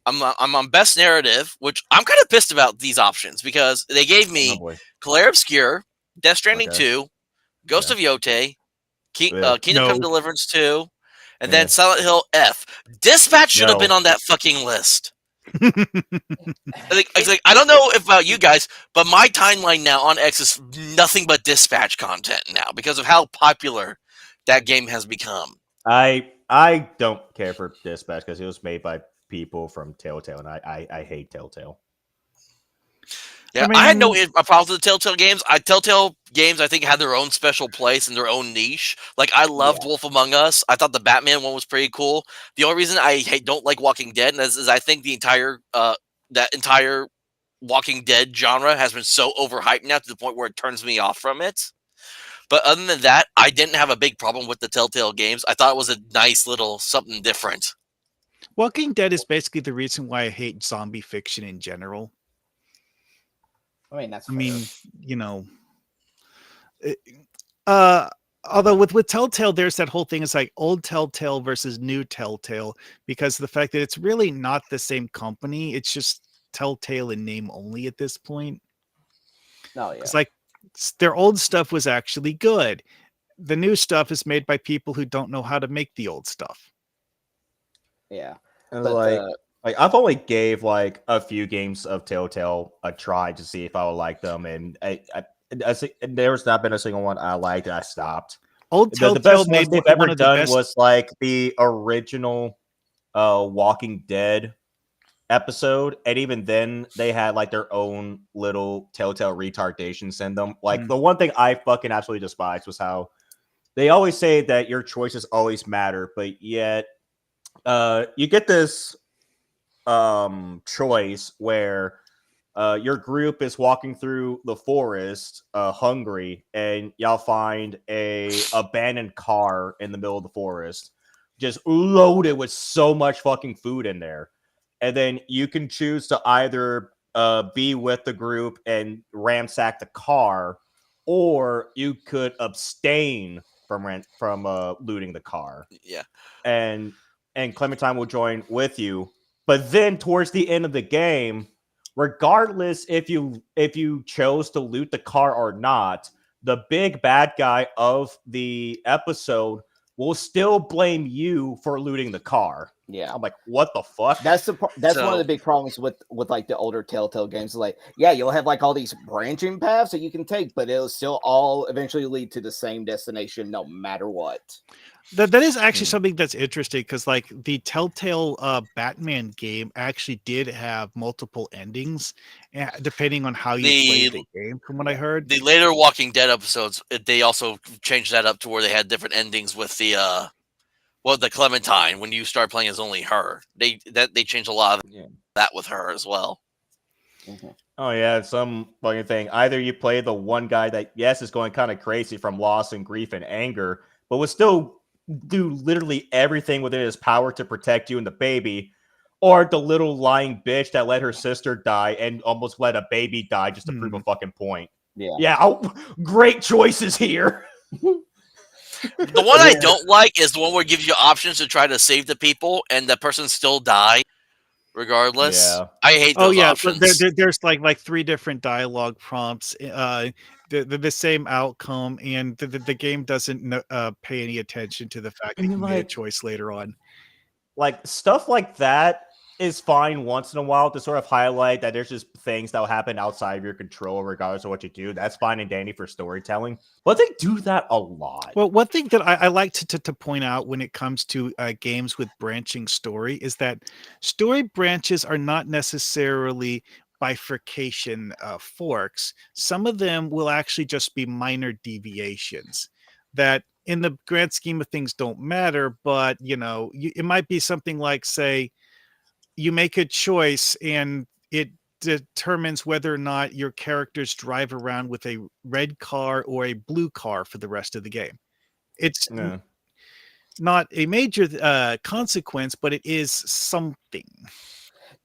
I'm on Best Narrative, which I'm kind of pissed about these options because they gave me Clair Obscur, Death Stranding 2, Ghost of Yote, Kingdom Come Deliverance 2, and then Silent Hill F. Dispatch should have been on that fucking list. I don't know about you guys, but my timeline now on X is nothing but Dispatch content now because of how popular that game has become. I don't care for Dispatch because it was made by people from Telltale, and I hate Telltale. Yeah, I had no problems with the Telltale games. Telltale games, I think, had their own special place and their own niche. Like, I loved Yeah. Wolf Among Us. I thought the Batman one was pretty cool. The only reason I don't like Walking Dead is I think the entire that entire Walking Dead genre has been so overhyped now to the point where it turns me off from it. But other than that, I didn't have a big problem with the Telltale games. I thought it was a nice little something different. Walking Dead is basically the reason why I hate zombie fiction in general. I mean, that's I fair. mean, you know, uh, although with Telltale, there's that whole thing. It's like old Telltale versus new Telltale, because of the fact that it's really not the same company. It's just Telltale in name only at this point. No, yeah. It's like their old stuff was actually good. The new stuff is made by people who don't know how to make the old stuff. Yeah. And But, like I've only gave like a few games of Telltale a try to see if I would like them, and there's not been a single one I liked. I stopped. Old The Telltale best made ones they've one ever of the done best. was like the original Walking Dead episode, and even then they had like their own little Telltale retardations in them. Like the one thing I fucking absolutely despised was how they always say that your choices always matter, but yet you get this choice where your group is walking through the forest hungry, and y'all find a abandoned car in the middle of the forest just loaded with so much fucking food in there, and then you can choose to either be with the group and ransack the car, or you could abstain from looting the car. Yeah. and Clementine will join with you. But then towards the end of the game, regardless if you chose to loot the car or not, the big bad guy of the episode will still blame you for looting the car. yeah. I'm like, what the fuck? That's one of So- the big problems with like the older Telltale games. Like, yeah, you'll have like all these branching paths that you can take, but it'll still all eventually lead to the same destination, no matter what. That is actually something that's interesting, because like the Telltale Batman game actually did have multiple endings, depending on how you played the game. From what I heard, The later Walking Dead episodes, they also changed that up to where they had different endings with the the Clementine. When you start playing as only her, they changed a lot of that with her as well. Mm-hmm. Oh yeah, some fucking thing. Either you play the one guy that is going kind of crazy from loss and grief and anger, but would still do literally everything within his power to protect you and the baby, or the little lying bitch that let her sister die and almost let a baby die just to prove a fucking point. Yeah, great choices here. The one I don't like is the one where it gives you options to try to save the people and the person still die regardless. Yeah. I hate those options. There's like 3 different dialogue prompts, the same outcome, and the game doesn't pay any attention to the fact that you made a choice later on. Like stuff like that is fine once in a while to sort of highlight that there's just things that will happen outside of your control regardless of what you do. That's fine and dandy for storytelling, but they do that a lot. Well, one thing that I like to point out when it comes to games with branching story is that story branches are not necessarily bifurcation forks. Some of them will actually just be minor deviations that in the grand scheme of things don't matter, but it might be something like, say, you make a choice and it determines whether or not your characters drive around with a red car or a blue car for the rest of the game. It's not a major consequence, but it is something.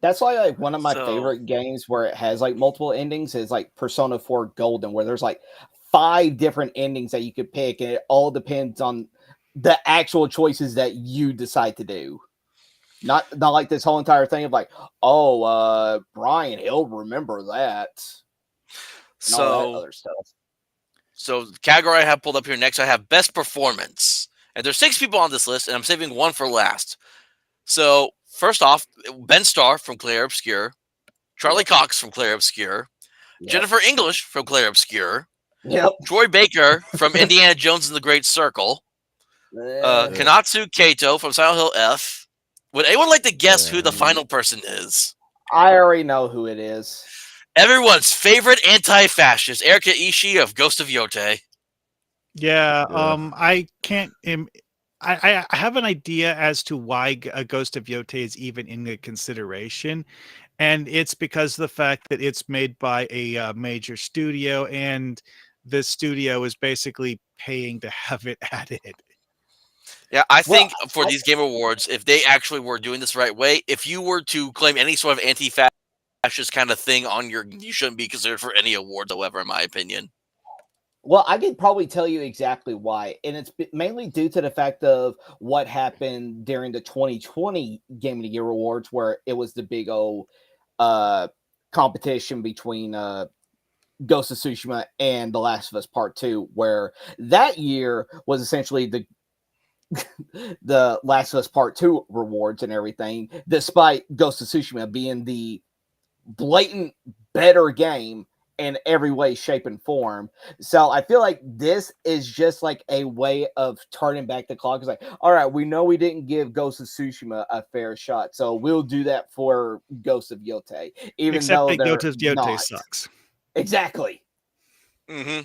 That's why like one of my favorite games where it has like multiple endings is like Persona 4 Golden, where there's like 5 different endings that you could pick, and it all depends on the actual choices that you decide to do. Not like this whole entire thing of like, Brian, he'll remember that. And all that other stuff. So the category I have pulled up here next, I have best performance. And there's 6 people on this list, and I'm saving one for last. So first off, Ben Starr from Clair Obscur, Charlie Cox from Clair Obscur, Jennifer English from Clair Obscur, Troy Baker from Indiana Jones and the Great Circle, Kanatsu Kato from Silent Hill F. Would anyone like to guess who the final person is? I already know who it is. Everyone's favorite anti-fascist, Erika Ishii of Ghost of Yote. Yeah, Yeah. I can't. I have an idea as to why a Ghost of Yote is even in the consideration, and it's because of the fact that it's made by a major studio, and the studio is basically paying to have it added. Yeah, I Well, think for I, these Game Awards, if they actually were doing this the right way, if you were to claim any sort of anti-fascist kind of thing on you shouldn't be considered for any awards, however, in my opinion. well, I could probably tell you exactly why, and it's mainly due to the fact of what happened during the 2020 Game of the Year awards, where it was the big old uh, competition between Ghost of Tsushima and The Last of Us Part Two, where that year was essentially the Last of Us Part Two rewards and everything, despite Ghost of Tsushima being the blatant better game in every way, shape, and form. So I feel like this is just like a way of turning back the clock. It's like, all right, we know we didn't give Ghost of Tsushima a fair shot, so we'll do that for Ghost of Yote, even Except though that they're Ghost of Yote not. sucks. Exactly. Mm-hmm.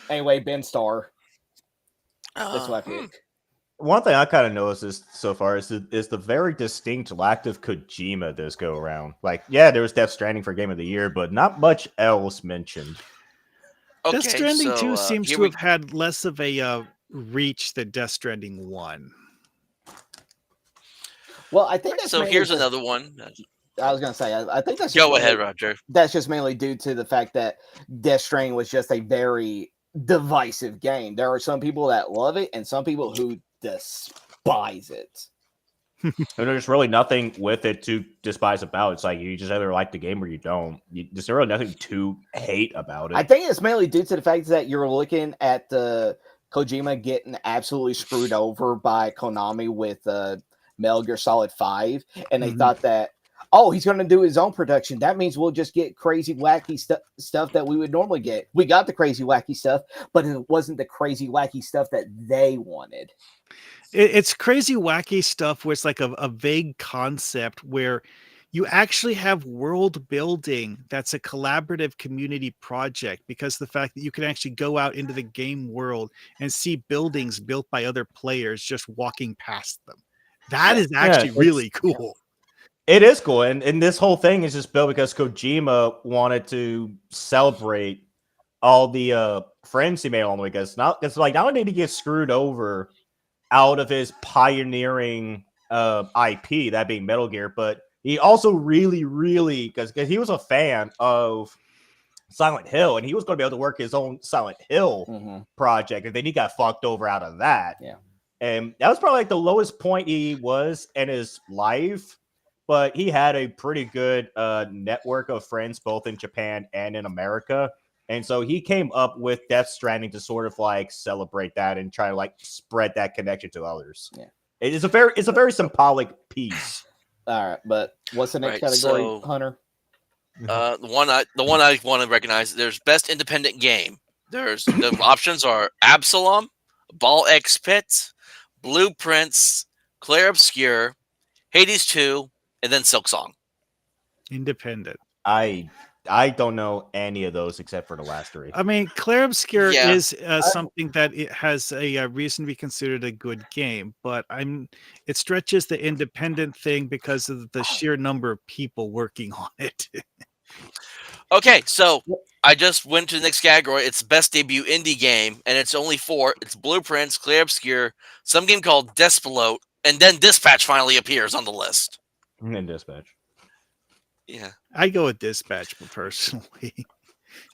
Anyway, Ben Starr. That's what I pick. One thing I kind of noticed is so far is the very distinct lack of Kojima this go around. Like, yeah, there was Death Stranding for Game of the Year, but not much else mentioned. Death Okay, Stranding 2 so seems here to we. have had less of a reach than Death Stranding 1. Well, I think that's So mainly here's just. another one. I was gonna say, I think that's just Go ahead, mainly Roger. due to the fact that Death Stranding was just a very divisive game. There are some people that love it and some people who despise it. And there's really nothing with it to despise about it. It's like you just either like the game or you don't. There's really nothing to hate about it. I think it's mainly due to the fact that you're looking at the Kojima getting absolutely screwed over by Konami with Metal Gear Solid 5, and they Mhm. thought that, oh, he's going to do his own production. That means we'll just get crazy, wacky stuff that we would normally get. We got the crazy, wacky stuff, but it wasn't the crazy, wacky stuff that they wanted. It's crazy, wacky stuff where it's like a vague concept where you actually have world building that's a collaborative community project, because the fact that you can actually go out into the game world and see buildings built by other players just walking past them. That is actually really cool. It is cool, and this whole thing is just built because Kojima wanted to celebrate all the friends he made along the way. Because not only did he get screwed over out of his pioneering IP, that being Metal Gear, but he also really because he was a fan of Silent Hill, and he was going to be able to work his own Silent Hill project, and then he got fucked over out of that. Yeah. And that was probably like the lowest point he was in his life, but he had a pretty good network of friends both in Japan and in America. And so he came up with Death Stranding to sort of like celebrate that and try to like spread that connection to others. Yeah. It's a very symbolic piece. All right, but what's the next Right, category, so Hunter? the one I want to recognize. There's best independent game. There's the options are Absalom, Ball X Pit, Blueprints, Claire Obscure, Hades 2, and then Silk Song. Independent. I don't know any of those except for the last three. I mean, Claire Obscure Yeah. is something that it has a reason to be considered a good game, but it stretches the independent thing because of the sheer number of people working on it. Okay, so I just went to the next category. It's best debut indie game, and it's only 4. It's Blueprints, Claire Obscure, some game called Despelote, and then Dispatch finally appears on the list. And Dispatch. Yeah, I go with Dispatch personally.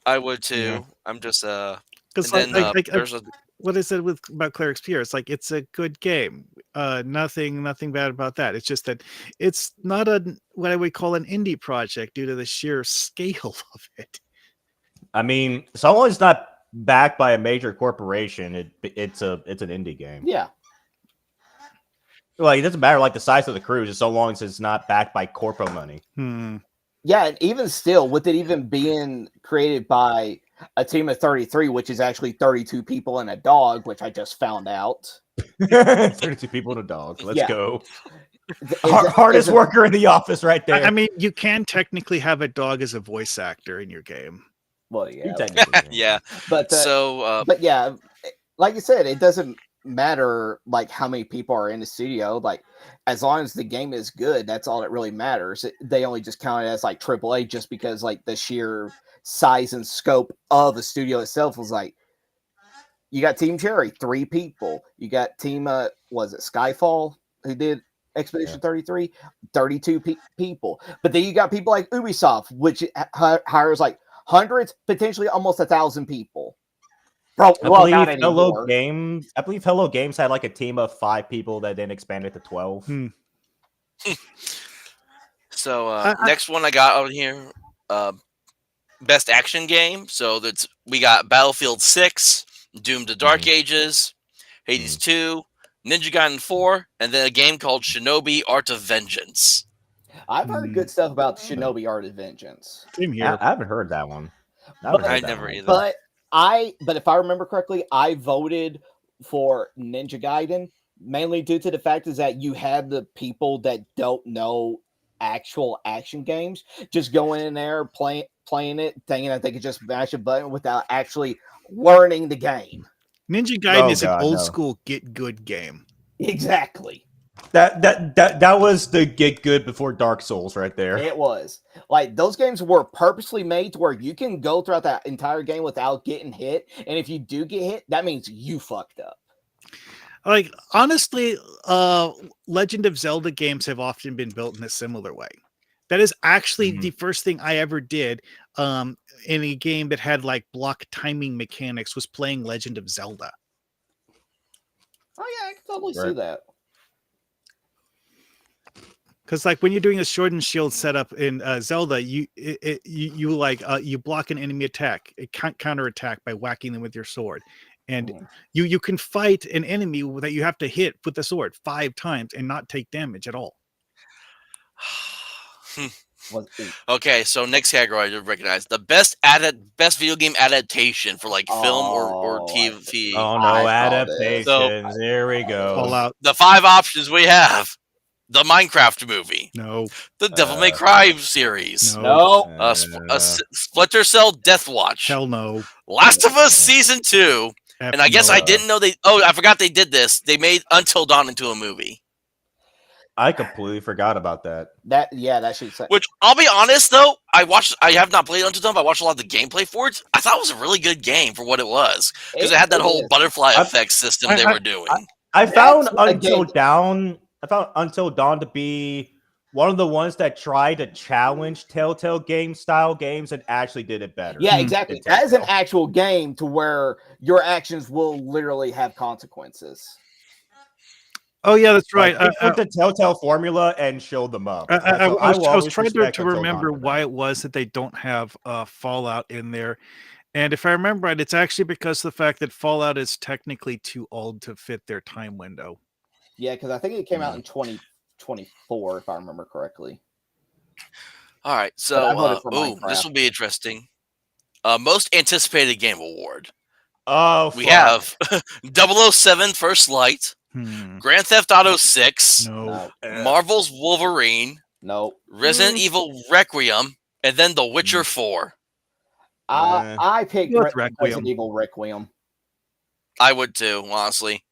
I would too. Yeah. I'm just Because and then there's a what I said about Claire Obscure, it's like it's a good game. Nothing bad about that. It's just that it's not what I would call an indie project due to the sheer scale of it. I mean, so long as it's not backed by a major corporation, it's an indie game. Yeah. Like, it doesn't matter like the size of the crew, just so long as it's not backed by corpo money. Yeah, and even still, with it even being created by a team of 33, which is actually 32 people and a dog, which I just found out. 32 people and a dog. Let's Yeah. go. Hardest worker in the office, right there. I mean, you can technically have a dog as a voice actor in your game. Well, You yeah, technically can. Yeah. but So but yeah, like you said, it doesn't matter like how many people are in the studio. Like as long as the game is good, that's all that really matters. They only just count it as like AAA just because like the sheer size and scope of the studio itself was like. You got Team Cherry, 3 people. You got Team was it Skyfall who did Expedition 33, 32 people. But then you got people like Ubisoft, which hires like hundreds, potentially almost 1,000 people. Bro, I well, believe not Hello anymore. Games. I believe Hello Games had like a team of 5 people that then expanded to 12. so next one I got on here, best action game. So we got Battlefield 6, Doom: The Dark Ages, Hades 2, Ninja Gaiden 4, and then a game called Shinobi: Art of Vengeance. I've heard good stuff about Shinobi Art of Vengeance. Same here. I haven't heard that one. I never either. But if I remember correctly, I voted for Ninja Gaiden mainly due to the fact is that you have the people that don't know actual action games just going in there playing it, thinking that they could just mash a button without actually learning the game. Ninja Gaiden is an old school get good game. Exactly. That was the get good before Dark Souls right there. It was like those games were purposely made to where you can go throughout that entire game without getting hit, and if you do get hit, that means you fucked up. Like honestly, Legend of Zelda games have often been built in a similar way. That is actually the first thing I ever did in a game that had like block timing mechanics was playing Legend of Zelda. Oh yeah, I can totally see that. Because like when you're doing a sword and shield setup in Zelda, you block an enemy attack, it can't counterattack by whacking them with your sword, and you can fight an enemy that you have to hit with the sword 5 times and not take damage at all. Okay, so next category I recognize the best video game adaptation for like film or TV. Oh no, adaptations! So, here we go. Fallout. The 5 options we have: the Minecraft movie, no; the Devil May Cry series, no; Splinter Cell Death Watch, hell no; Last of Us Season 2, and I guess I didn't know they. Oh, I forgot they did this. They made Until Dawn into a movie. I completely forgot about that. That should say. Which I'll be honest though, I have not played Until Dawn, but I watched a lot of the gameplay for it. I thought it was a really good game for what it was because it had that whole butterfly effect system they were doing. I found Until Dawn to be one of the ones that tried to challenge Telltale game style games and actually did it better. Yeah, exactly. That is an actual game to where your actions will literally have consequences. Oh yeah, that's right. They took the Telltale formula and showed them up. I was trying to remember why it was that they don't have Fallout in there, and if I remember right, it's actually because of the fact that Fallout is technically too old to fit their time window. Yeah, because I think it came out in 2024, if I remember correctly. All right, so this will be interesting. Most anticipated game award. Oh, we have 007 First Light. Grand Theft Auto 6, no. Marvel's Wolverine, no. Resident Evil Requiem, and then The Witcher 4. I picked Resident Evil Requiem. I would too, honestly.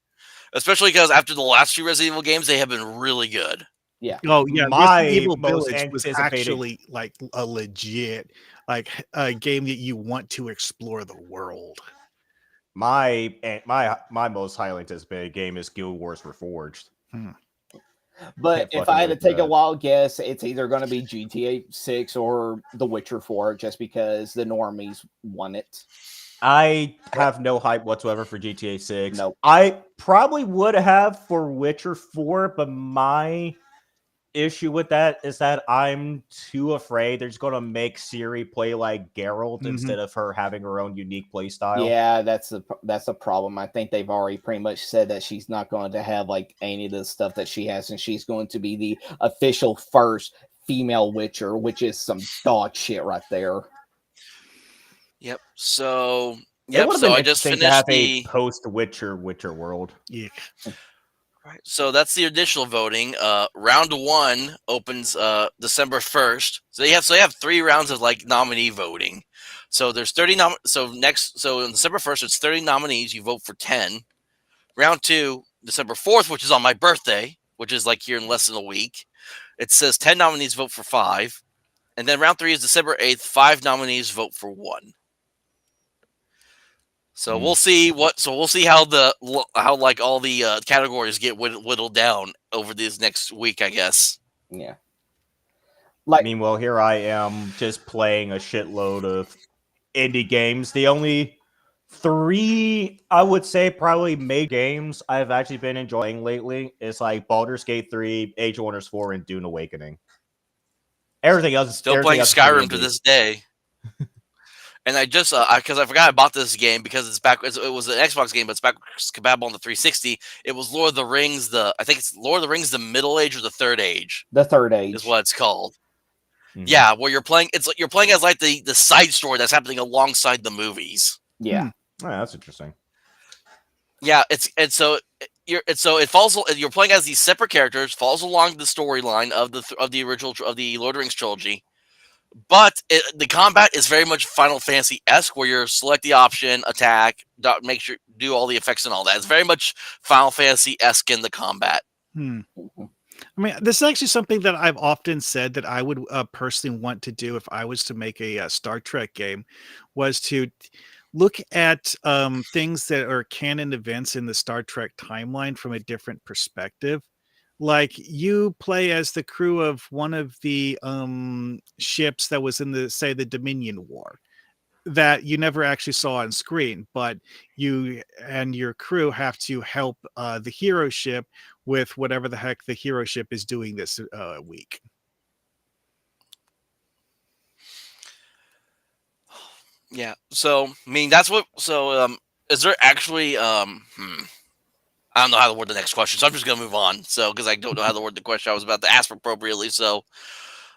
Especially because after the last 2 Resident Evil games, they have been really good. Yeah. Oh yeah, my Resident Evil most Village was actually like a legit a game that you want to explore the world. My most highly anticipated game is Guild Wars Reforged. But if I had to take a wild guess, it's either going to be GTA 6 or The Witcher 4, just because the normies want it. I have no hype whatsoever for GTA 6. Nope. I probably would have for Witcher 4, but my issue with that is that I'm too afraid they're just going to make Ciri play like Geralt instead of her having her own unique play style. Yeah, that's a problem. I think they've already pretty much said that she's not going to have like any of the stuff that she has, and she's going to be the official first female Witcher, which is some dog shit right there. Yep. So it would have been I just interesting finished to have a post-Witcher world. Yeah. Right. So that's the initial voting. Round 1 opens December 1st. So they have 3 rounds of like nominee voting. So there's 30 so on December 1st it's 30 nominees, you vote for 10. Round 2, December 4th, which is on my birthday, which is like here in less than a week. It says 10 nominees vote for 5. And then round 3 is December 8th, 5 nominees vote for 1. So we'll see we'll see how like all the categories get whittled down over this next week, I guess. Yeah. Like, Meanwhile, here I am just playing a shitload of indie games. The only 3, I would say, probably major games I've actually been enjoying lately is like Baldur's Gate 3, Age of Wonders 4, and Dune Awakening. Everything else is Still playing else is pretty Skyrim to indie. this day. And I just because I forgot I bought this game because it was an Xbox game, but it's backwards compatible on the 360. It was Lord of the Rings. I think it's Lord of the Rings, the Middle Age or the Third Age the Third Age is what it's called. Mhm. Yeah, where you're playing as like the side story that's happening alongside the movies. Yeah. Oh, that's interesting. Yeah, it falls. You're playing as these separate characters, falls along the storyline of the original of the Lord of the Rings trilogy. But the combat is very much Final Fantasy-esque, where you select the option, attack, make sure do all the effects and all that. It's very much Final Fantasy-esque in the combat. I mean, this is actually something that I've often said that I would personally want to do if I was to make a Star Trek game, was to look at things that are canon events in the Star Trek timeline from a different perspective. Like you play as the crew of one of the ships that was in the Dominion War that you never actually saw on screen, but you and your crew have to help the hero ship with whatever the heck the hero ship is doing this week. Yeah. So I mean that's what. So is there actually I don't know how to word the next question, so I'm just gonna move on. So because I don't know how to word the question I was about to ask appropriately. So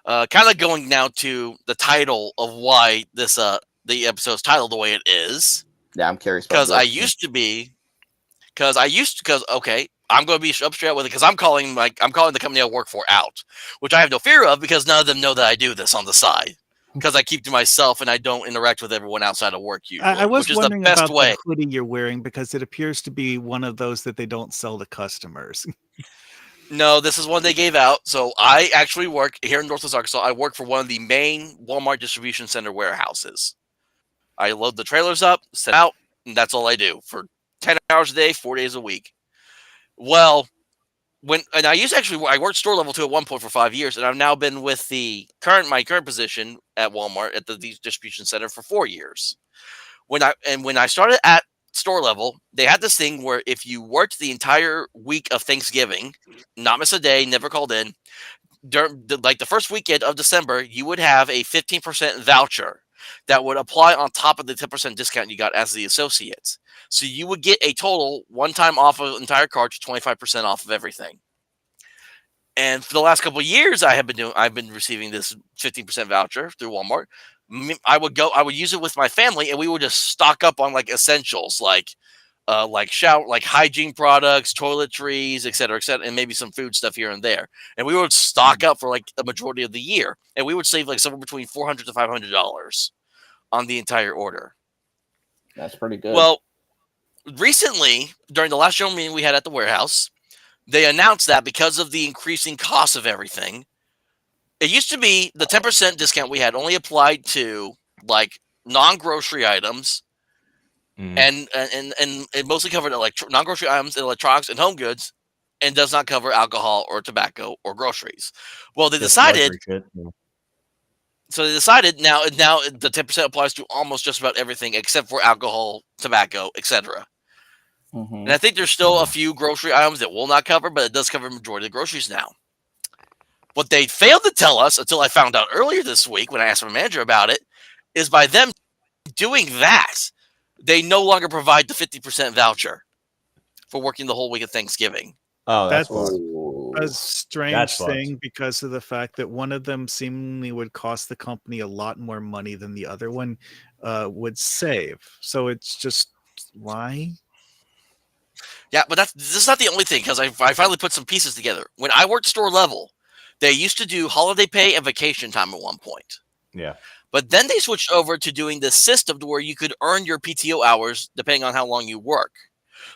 kind of going now to the title of why this the episode's titled the way it is. Yeah, I'm curious about Because I this. used to be because okay, I'm going to be up straight with it because I'm calling the company I work for out, which I have no fear of because none of them know that I do this on the side because I keep to myself and I don't interact with everyone outside of work usually, I was which is the wondering best about way. the hoodie you're wearing because it appears to be one of those that they don't sell to customers. No, this is one they gave out. So I actually work here in Northwest Arkansas. I work for one of the main Walmart distribution center warehouses. I load the trailers up, set out, and that's all I do for 10 hours a day, 4 days a week. Well, I worked store level 2 at one point for 5 years, and I've now been with my current position at Walmart at the distribution center for 4 years. When I started at store level, they had this thing where if you worked the entire week of Thanksgiving, not miss a day, never called in, during the first weekend of December, you would have a 15% voucher that would apply on top of the 10% discount you got as the associates. So you would get a total one time off of the entire cart to 25% off of everything. And for the last couple of years, I've been receiving this 15% voucher through Walmart. I would use it with my family, and we would just stock up on like essentials, like hygiene products, toiletries, et cetera, and maybe some food stuff here and there. And we would stock up for like a majority of the year, and we would save like somewhere between $400 to $500 on the entire order. That's pretty good. Well, recently during the last general meeting we had at the warehouse, they announced that because of the increasing cost of everything, it used to be the 10% discount we had only applied to like non-grocery items. And it mostly covered non-grocery items, electronics, and home goods, and does not cover alcohol or tobacco or groceries. Well, they decided. So they decided now the 10% applies to almost just about everything except for alcohol, tobacco, etc. And I think there's still a few grocery items that will not cover, but it does cover the majority of the groceries now. What they failed to tell us until I found out earlier this week when I asked my manager about it is by them doing that, they no longer provide the 50% voucher for working the whole week of Thanksgiving. Oh, that's a strange thing because of the fact that one of them seemingly would cost the company a lot more money than the other one would save. So it's just why? Yeah, but this is not the only thing, because I finally put some pieces together. When I worked store level, they used to do holiday pay and vacation time at one point. Yeah. But then they switched over to doing this system to where you could earn your PTO hours depending on how long you work.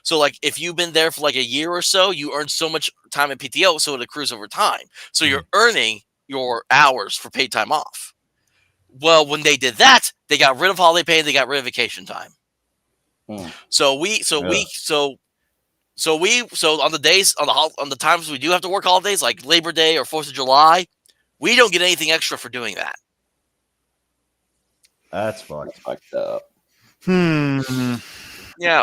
So, like, if you've been there for like a year or so, you earn so much time in PTO, so it accrues over time. So you're earning your hours for paid time off. Well, when they did that, they got rid of holiday pay and they got rid of vacation time. So on the days on the times we do have to work holidays like Labor Day or 4th of July, we don't get anything extra for doing that. That's fucked. Fucked up. Yeah.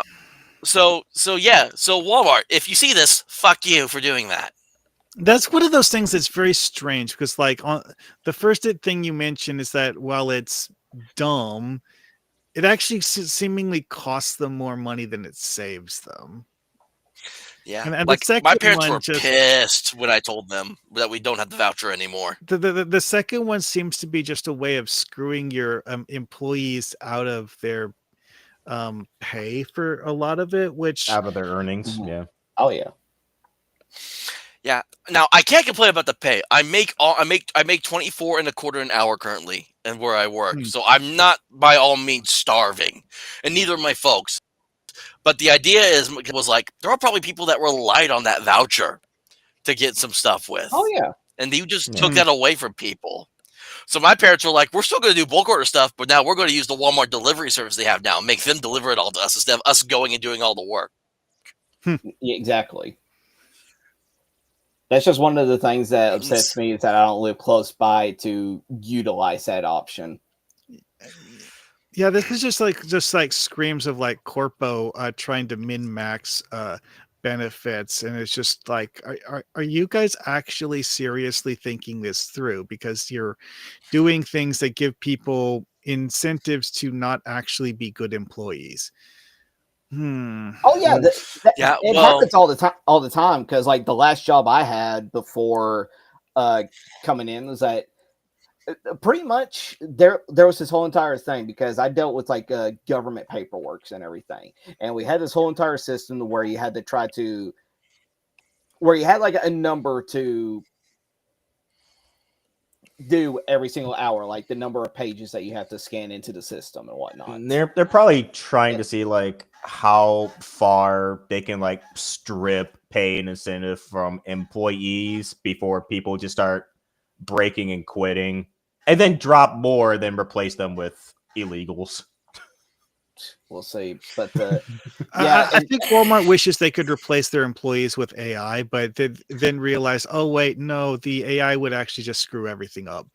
So Walmart, if you see this, fuck you for doing that. That's one of those things that's very strange because, like, the first thing you mentioned is that while it's dumb, it actually seemingly costs them more money than it saves them. Yeah, and like the second my parents one were pissed when I told them that we don't have the voucher anymore. The second one seems to be just a way of screwing your employees out of their pay for a lot of it, which Out of their earnings. Yeah. Oh yeah. Yeah. Now I can't complain about the pay. I make 24 and a quarter an hour currently, and where I work, so I'm not by all means starving, and neither are my folks. But the idea was like there are probably people that relied on that voucher to get some stuff with. Oh yeah. And you just took that away from people. So my parents were like, we're still going to do bulk order stuff, but now we're going to use the Walmart delivery service they have now and make them deliver it all to us instead of us going and doing all the work. Yeah, exactly. That's just one of the things that upsets me is that I don't live close by to utilize that option. Yeah, this is just like screams of like corpo trying to min-max benefits, and it's just like, are you guys actually seriously thinking this through? Because you're doing things that give people incentives to not actually be good employees. Oh yeah, it happens all the time. Because like the last job I had before coming in was that pretty much there was this whole entire thing, because I dealt with like government paperwork and everything, and we had this whole entire system where you had like a number to do every single hour, like the number of pages that you have to scan into the system and whatnot. And they're probably trying to see like how far they can like strip pay and incentive from employees before people just start breaking and quitting, and then drop more, then replace them with illegals. We'll see, but I think Walmart wishes they could replace their employees with AI, but then realize, oh wait, no, the AI would actually just screw everything up.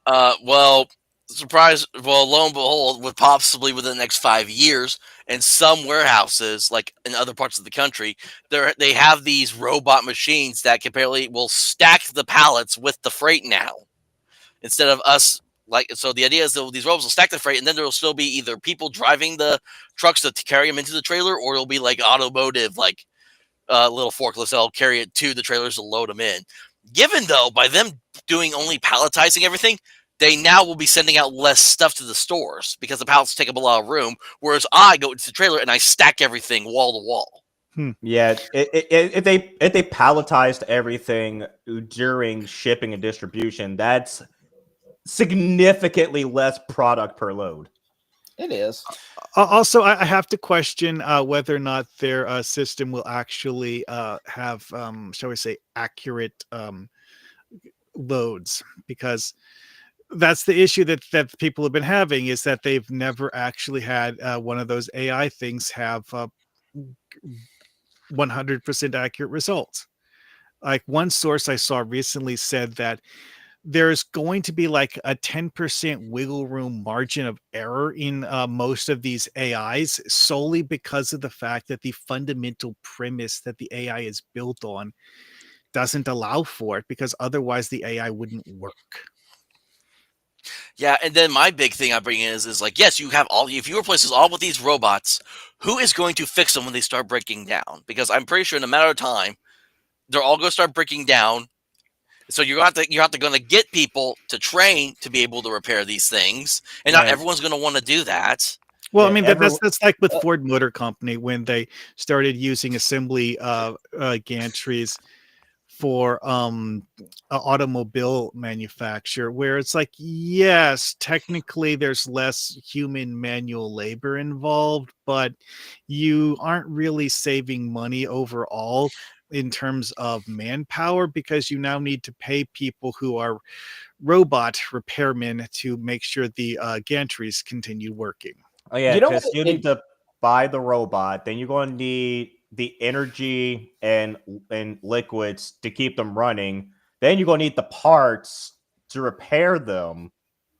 Well, surprise! Well, lo and behold, with possibly within the next 5 years, in some warehouses, like in other parts of the country, they have these robot machines that apparently will stack the pallets with the freight now, instead of us. Like, so the idea is that these robots will stack the freight, and then there will still be either people driving the trucks to carry them into the trailer, or it'll be like automotive, like little forklifts that'll carry it to the trailers to load them in. Given though, by them doing only palletizing everything, they now will be sending out less stuff to the stores because the pallets take up a lot of room. Whereas I go into the trailer and I stack everything wall to wall. Yeah, if they palletized everything during shipping and distribution, that's significantly less product per load. It is. Also, I have to question whether or not their system will actually have, shall we say, accurate loads, because that's the issue that people have been having, is that they've never actually had one of those AI things have 100% accurate results. Like one source I saw recently said that there's going to be like a 10% wiggle room margin of error in most of these AIs, solely because of the fact that the fundamental premise that the AI is built on doesn't allow for it, because otherwise the AI wouldn't work. Yeah, and then my big thing I bring in is like, yes, you have all. If you replace this all with these robots, who is going to fix them when they start breaking down? Because I'm pretty sure in a matter of time, they're all going to start breaking down. So you're going to get people to train to be able to repair these things, and not everyone's going to want to do that. Well, I Yeah, mean that's like with uh, Ford Motor Company when they started using assembly gantries for automobile manufacture, where it's like, yes, technically there's less human manual labor involved, but you aren't really saving money overall in terms of manpower because you now need to pay people who are robot repairmen to make sure the gantries continue working. Oh yeah, you know what? because you need to buy the robot, then you're going to need the energy and liquids to keep them running. Then you're going to need the parts to repair them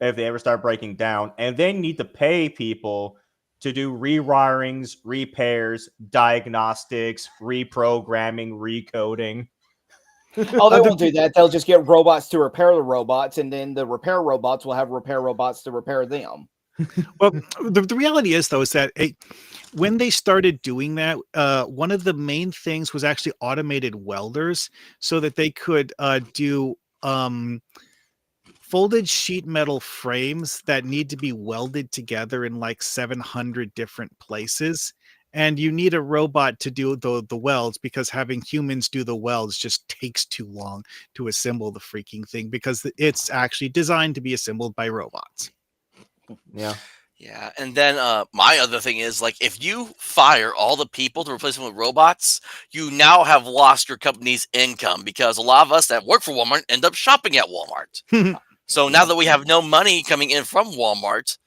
if they ever start breaking down, and then you need to pay people to do rewirings, repairs, diagnostics, reprogramming, recoding. Oh, they The, won't do that. They'll just get robots to repair the robots, and then the repair robots will have repair robots to repair them. well, the reality is though is that when they started doing that, one of the main things was actually automated welders, so that they could do folded sheet metal frames that need to be welded together in like 700 different places. And you need a robot to do the welds because having humans do the welds just takes too long to assemble the freaking thing because it's actually designed to be assembled by robots. Yeah. Yeah, and then my other thing is like if you fire all the people to replace them with robots, you now have lost your company's income because a lot of us that work for Walmart end up shopping at Walmart. So now that we have no money coming in from Walmart,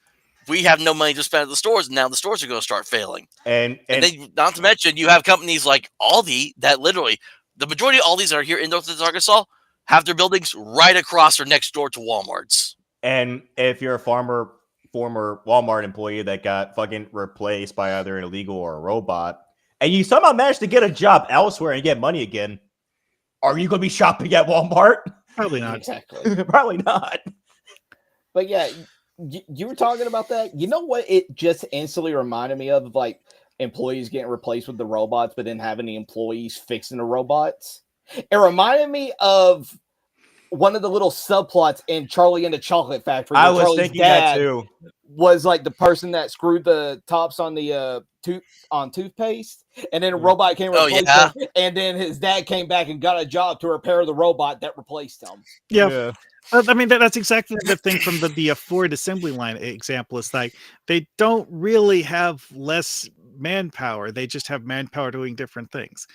we have no money to spend at the stores, and now the stores are going to start failing. And And then, not to mention, you have companies like Aldi that literally, the majority of Aldis that are here in Northwest Arkansas have their buildings right across or next door to Walmart's. And if you're a former Walmart employee that got fucking replaced by either an illegal or a robot, and you somehow managed to get a job elsewhere and get money again, are you going to be shopping at Walmart? Probably not. Exactly. Probably not. But yeah, you were talking about that. You know what? It just instantly reminded me of like employees getting replaced with the robots, but then having the employees fixing the robots. It reminded me of one of the little subplots in Charlie and the Chocolate Factory. I Where was Charlie's thinking that dad too. was like the person that screwed the tops on the toothpaste, and then a robot came and Oh, replaced yeah. him, and then his dad came back and got a job to repair the robot that replaced him. Yeah. I mean, that's exactly the thing from the Ford assembly line example. It's like they don't really have less manpower. They just have manpower doing different things.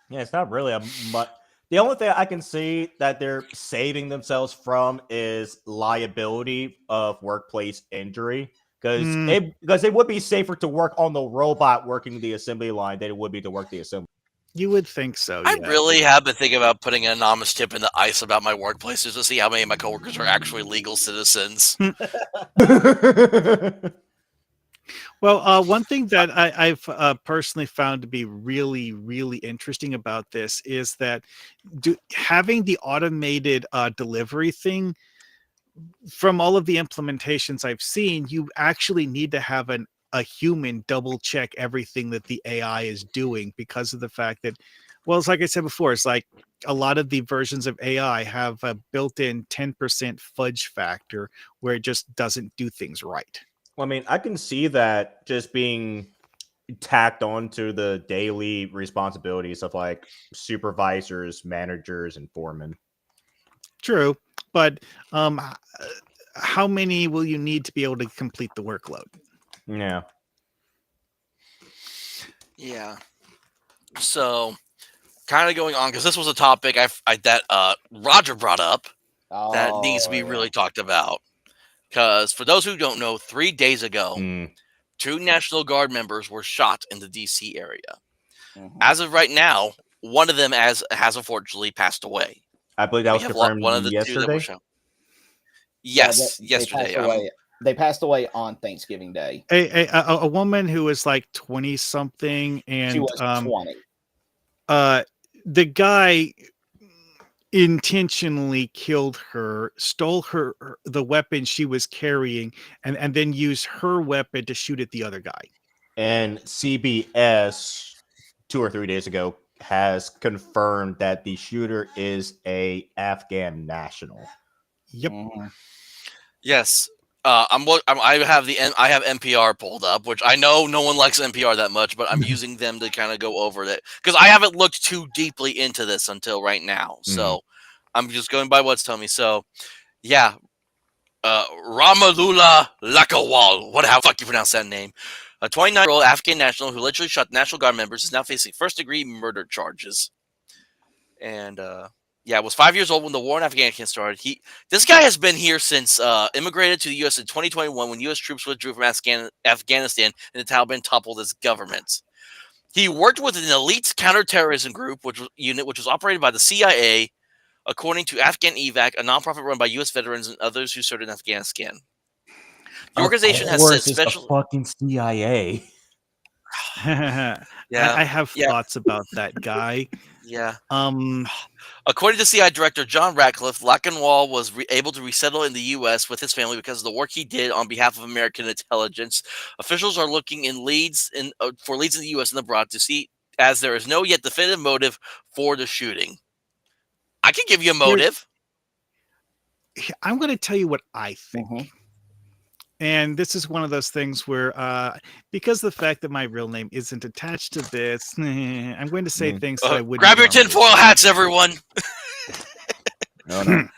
Yeah, it's not really a much. The only thing I can see that they're saving themselves from is liability of workplace injury. Because it would be safer to work on the robot working the assembly line than it would be to work the assembly. You would think so. I Yeah. really have been thinking about putting an anonymous tip in the ice about my workplace just to see how many of my coworkers are actually legal citizens. Well, one thing that I've personally found to be really, really interesting about this is that having the automated delivery thing, from all of the implementations I've seen, you actually need to have a human double check everything that the AI is doing because of the fact that, well, it's like I said before, it's like a lot of the versions of AI have a built-in 10% fudge factor where it just doesn't do things right. Well, I mean, I can see that just being tacked on to the daily responsibilities of like supervisors, managers, and foremen. True, but how many will you need to be able to complete the workload? Yeah. Yeah. So, kind of going on because this was a topic that Roger brought up that needs to be really talked about. Because for those who don't know, 3 days ago, 2 National Guard members were shot in the DC area. As of right now, one of them has unfortunately passed away. I believe that We was have confirmed one of the 2 that yesterday. were shot. Yes, They yesterday. passed away. They passed away on Thanksgiving Day. A woman who was like 20 something, and She was 20. The guy intentionally killed her, stole the weapon she was carrying, and then used her weapon to shoot at the other guy. And CBS 2 or 3 days ago has confirmed that the shooter is a Afghan national. Yep. Yes. I have NPR pulled up, which I know no one likes NPR that much, but I'm using them to kind of go over it because I haven't looked too deeply into this until right now. So I'm just going by what's telling me. So yeah, Ramalula Lakawal, how the fuck you pronounce that name? A 29-year-old Afghan national who literally shot National Guard members is now facing first-degree murder charges. And was 5 years old when the war in Afghanistan started. This guy has been here since immigrated to the U.S. in 2021 when U.S. troops withdrew from Afghanistan and the Taliban toppled its government. He worked with an elite counterterrorism group, which was operated by the CIA, according to Afghan Evac, a nonprofit run by U.S. veterans and others who served in Afghanistan. The organization has said special fucking CIA. I have thoughts about that guy. Yeah. According to CIA Director John Ratcliffe, Lachenwall was able to resettle in the U.S. with his family because of the work he did on behalf of American intelligence. Officials are looking for leads in the U.S. and abroad to see, as there is no yet definitive motive for the shooting. I can give you a motive. I'm going to tell you what I think. And this is one of those things where, because of the fact that my real name isn't attached to this, I'm going to say things that I wouldn't. Grab your tinfoil hats, everyone. Oh, no.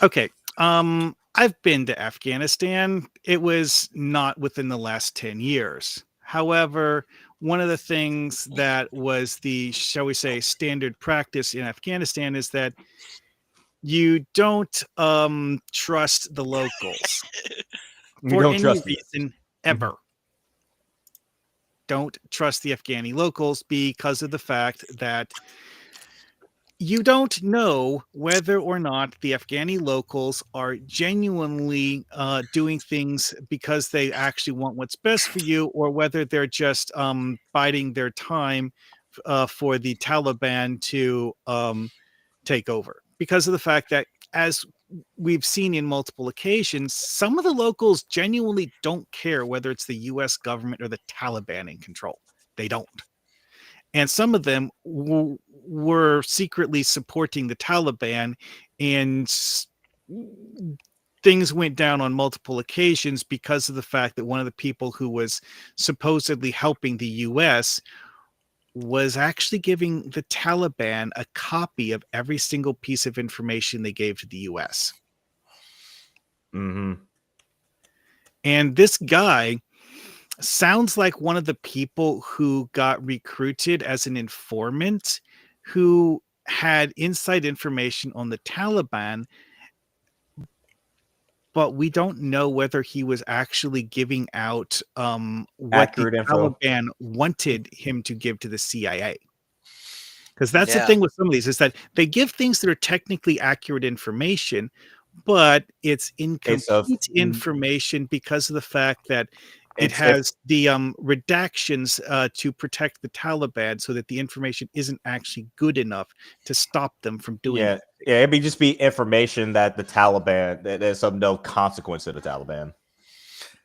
Okay. I've been to Afghanistan. It was not within the last 10 years. However, one of the things that was the, shall we say, standard practice in Afghanistan is that you don't trust the locals for any reason ever. Don't trust the Afghani locals because of the fact that you don't know whether or not the Afghani locals are genuinely doing things because they actually want what's best for you, or whether they're just biding their time for the Taliban to take over. Because of the fact that, as we've seen in multiple occasions, some of the locals genuinely don't care whether it's the U.S. government or the Taliban in control. They don't. And some of them were secretly supporting the Taliban, and things went down on multiple occasions because of the fact that one of the people who was supposedly helping the U.S. was actually giving the Taliban a copy of every single piece of information they gave to the U.S. And this guy sounds like one of the people who got recruited as an informant who had inside information on the Taliban, but we don't know whether he was actually giving out what accurate the info Taliban wanted him to give to the CIA. Because that's the thing with some of these, is that they give things that are technically accurate information, but it's incomplete information because of the fact that it has the redactions to protect the Taliban, so that the information isn't actually good enough to stop them from doing it. Yeah, it'd just be information that the Taliban, that there's no consequence to the Taliban.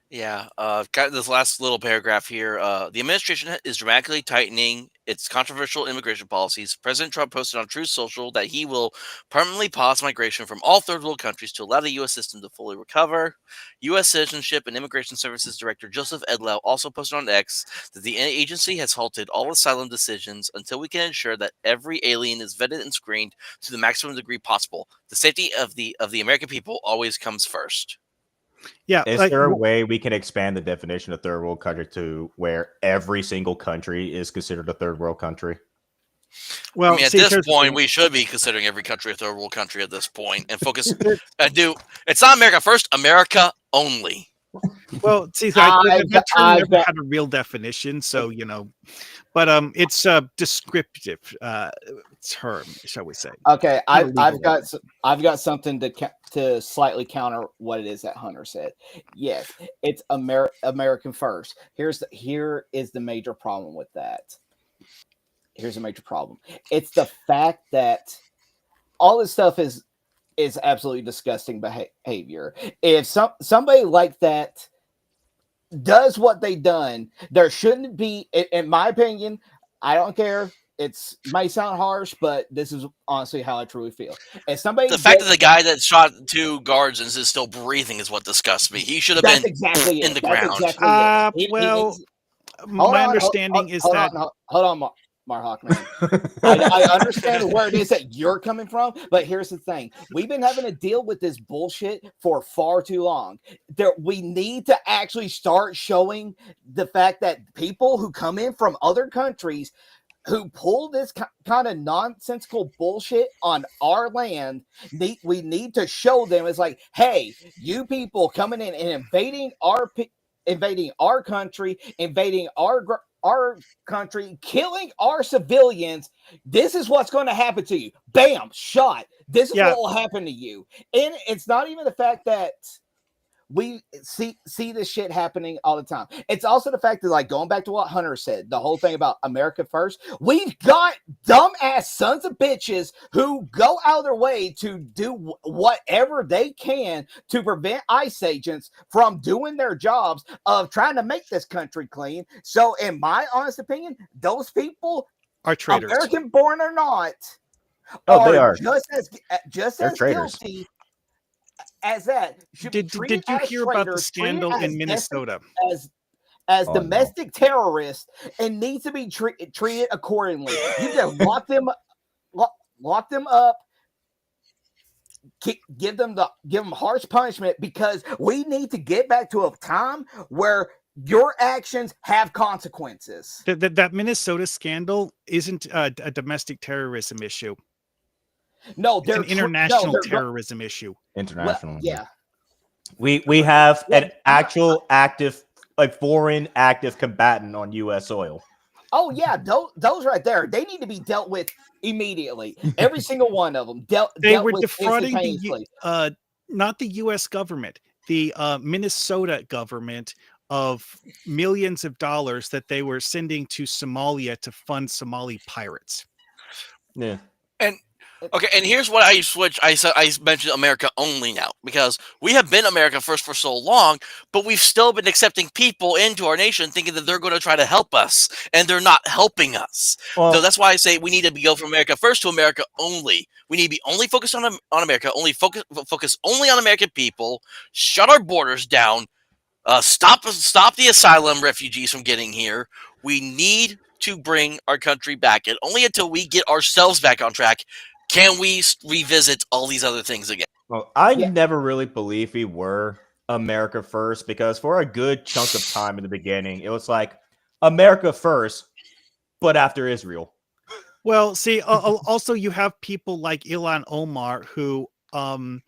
Yeah, got this last little paragraph here. The administration is dramatically tightening its controversial immigration policies. President Trump posted on Truth Social that he will permanently pause migration from all third world countries to allow the U.S. system to fully recover. U.S. Citizenship and Immigration Services Director Joseph Edlow also posted on X that the agency has halted all asylum decisions until we can ensure that every alien is vetted and screened to the maximum degree possible. The safety of the American people always comes first. Yeah, is there a way we can expand the definition of third world country to where every single country is considered a third world country? Well, I mean, at this point, we should be considering every country a third world country at this point, and focus and do. It's not America first, America only. Well, see, that term never had a real definition, so but it's a descriptive term, shall we say? Okay, I've got something to slightly counter what it is that Hunter said. Yes, it's American first. Here is the major problem with that. Here's a major problem. It's the fact that all this stuff is absolutely disgusting behavior. If somebody like that does what they done, there shouldn't be, in my opinion, I don't care it's may sound harsh, but this is honestly how I truly feel. If somebody The fact that gets, the guy that shot 2 guards and is still breathing is what disgusts me. He should have that's been exactly in it. the That's ground. exactly it. He Well, needs, hold my on, understanding is hold that on, hold on, Marhawk, man. I understand where it is that you're coming from, but here's the thing: we've been having to deal with this bullshit for far too long. We need to actually start showing the fact that people who come in from other countries who pull this kind of nonsensical bullshit on our land, we need to show them it's like, hey, you people coming in and invading our country, invading our country, killing our civilians. This is what's going to happen to you. Bam, shot. This is what will happen to you. And it's not even the fact that we see this shit happening all the time. It's also the fact that, like, going back to what Hunter said, the whole thing about America first, we've got dumbass sons of bitches who go out of their way to do whatever they can to prevent ICE agents from doing their jobs of trying to make this country clean. So in my honest opinion, those people, are traitors, American born or not, They are just They're as traitors. guilty as that. Should be treated Did you as hear about the traitors, treated scandal as in Minnesota? as Oh, no. domestic terrorists, and needs to be treated accordingly. You just lock them up, give them harsh punishment, because we need to get back to a time where your actions have consequences. That Minnesota scandal isn't a domestic terrorism issue. No, It's an international terrorism issue. International. Well, yeah. We have an actual active, like, foreign active combatant on U.S. soil. Oh yeah, those right there, they need to be dealt with immediately. Every single one of them They dealt were with defrauding instantaneously. not the U.S. government, the Minnesota government, of millions of dollars that they were sending to Somalia to fund Somali pirates. Yeah. And okay, and here's what I switch. I mentioned America only now because we have been America first for so long, but we've still been accepting people into our nation thinking that they're going to try to help us, and they're not helping us. Well, So that's why I say we need to go from America first to America only. We need to be only focused on America, only focus only on American people, shut our borders down, stop the asylum refugees from getting here. We need to bring our country back, and only until we get ourselves back on track can we revisit all these other things again. Well, I never really believed we were America first, because for a good chunk of time in the beginning, it was like America first, but after Israel. Well, see, also you have people like Ilhan Omar who married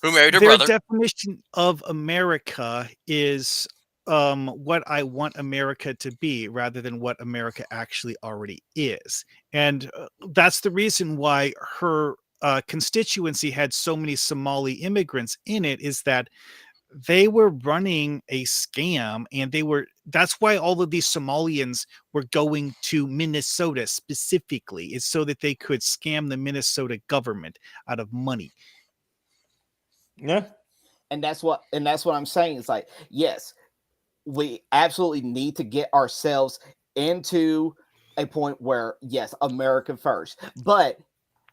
her their brother. definition of America is what I want America to be, rather than what America actually already is. And that's the reason why her constituency had so many Somali immigrants in it, is that they were running a scam, and that's why all of these Somalians were going to Minnesota specifically, is so that they could scam the Minnesota government out of money. Yeah. And that's what I'm saying. It's like, yes, we absolutely need to get ourselves into a point where, yes, America first, but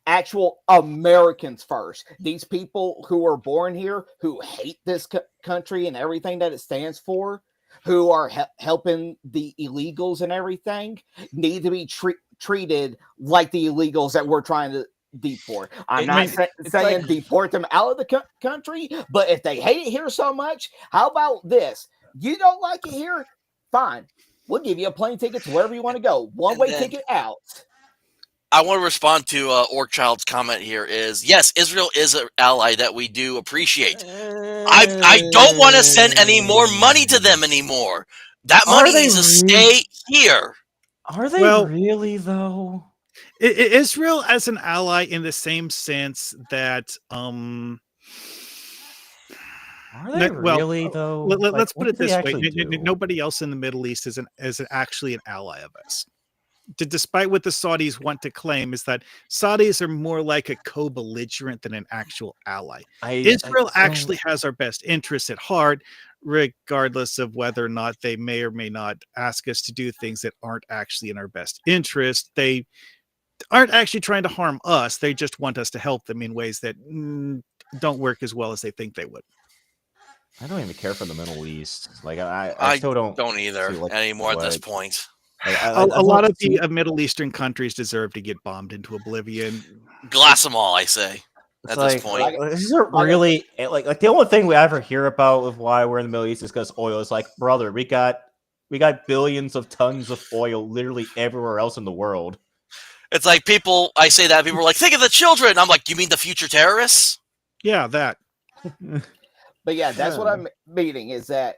actual Americans first. These people who are born here, who hate this country and everything that it stands for, who are helping the illegals and everything, need to be treated like the illegals that we're trying to deport. I'm not saying deport them out of the country, but if they hate it here so much, how about this? You don't like it here? Fine. We'll give you a plane ticket to wherever you want to go. One-way ticket out. I want to respond to Orkchild's comment here is, yes, Israel is an ally that we do appreciate. I don't want to send any more money to them anymore. That money needs to stay here. Are they really, though? Israel as an ally in the same sense that are they really, though? Let's put it this way: nobody else in the Middle East is actually an ally of us. Despite what the Saudis want to claim, is that Saudis are more like a co-belligerent than an actual ally. Israel actually has our best interests at heart. regardless of whether or not they may or may not ask us to do things that aren't actually in our best interest. They aren't actually trying to harm us. They just want us to help them in ways that don't work as well as they think they would. I don't even care for the Middle East. Like I I still don't either see like anymore at this what. point. Like A I lot don't of see. the Middle Eastern countries deserve to get bombed into oblivion. Glass them all, I say. It's At this like, point, is it really like the only thing we ever hear about of why we're in the Middle East is because oil. It's like, brother, we got billions of tons of oil literally everywhere else in the world. it's like people. I say that people are like, think of the children. I'm like, you mean the future terrorists? Yeah, that. But yeah, that's what I'm meaning is that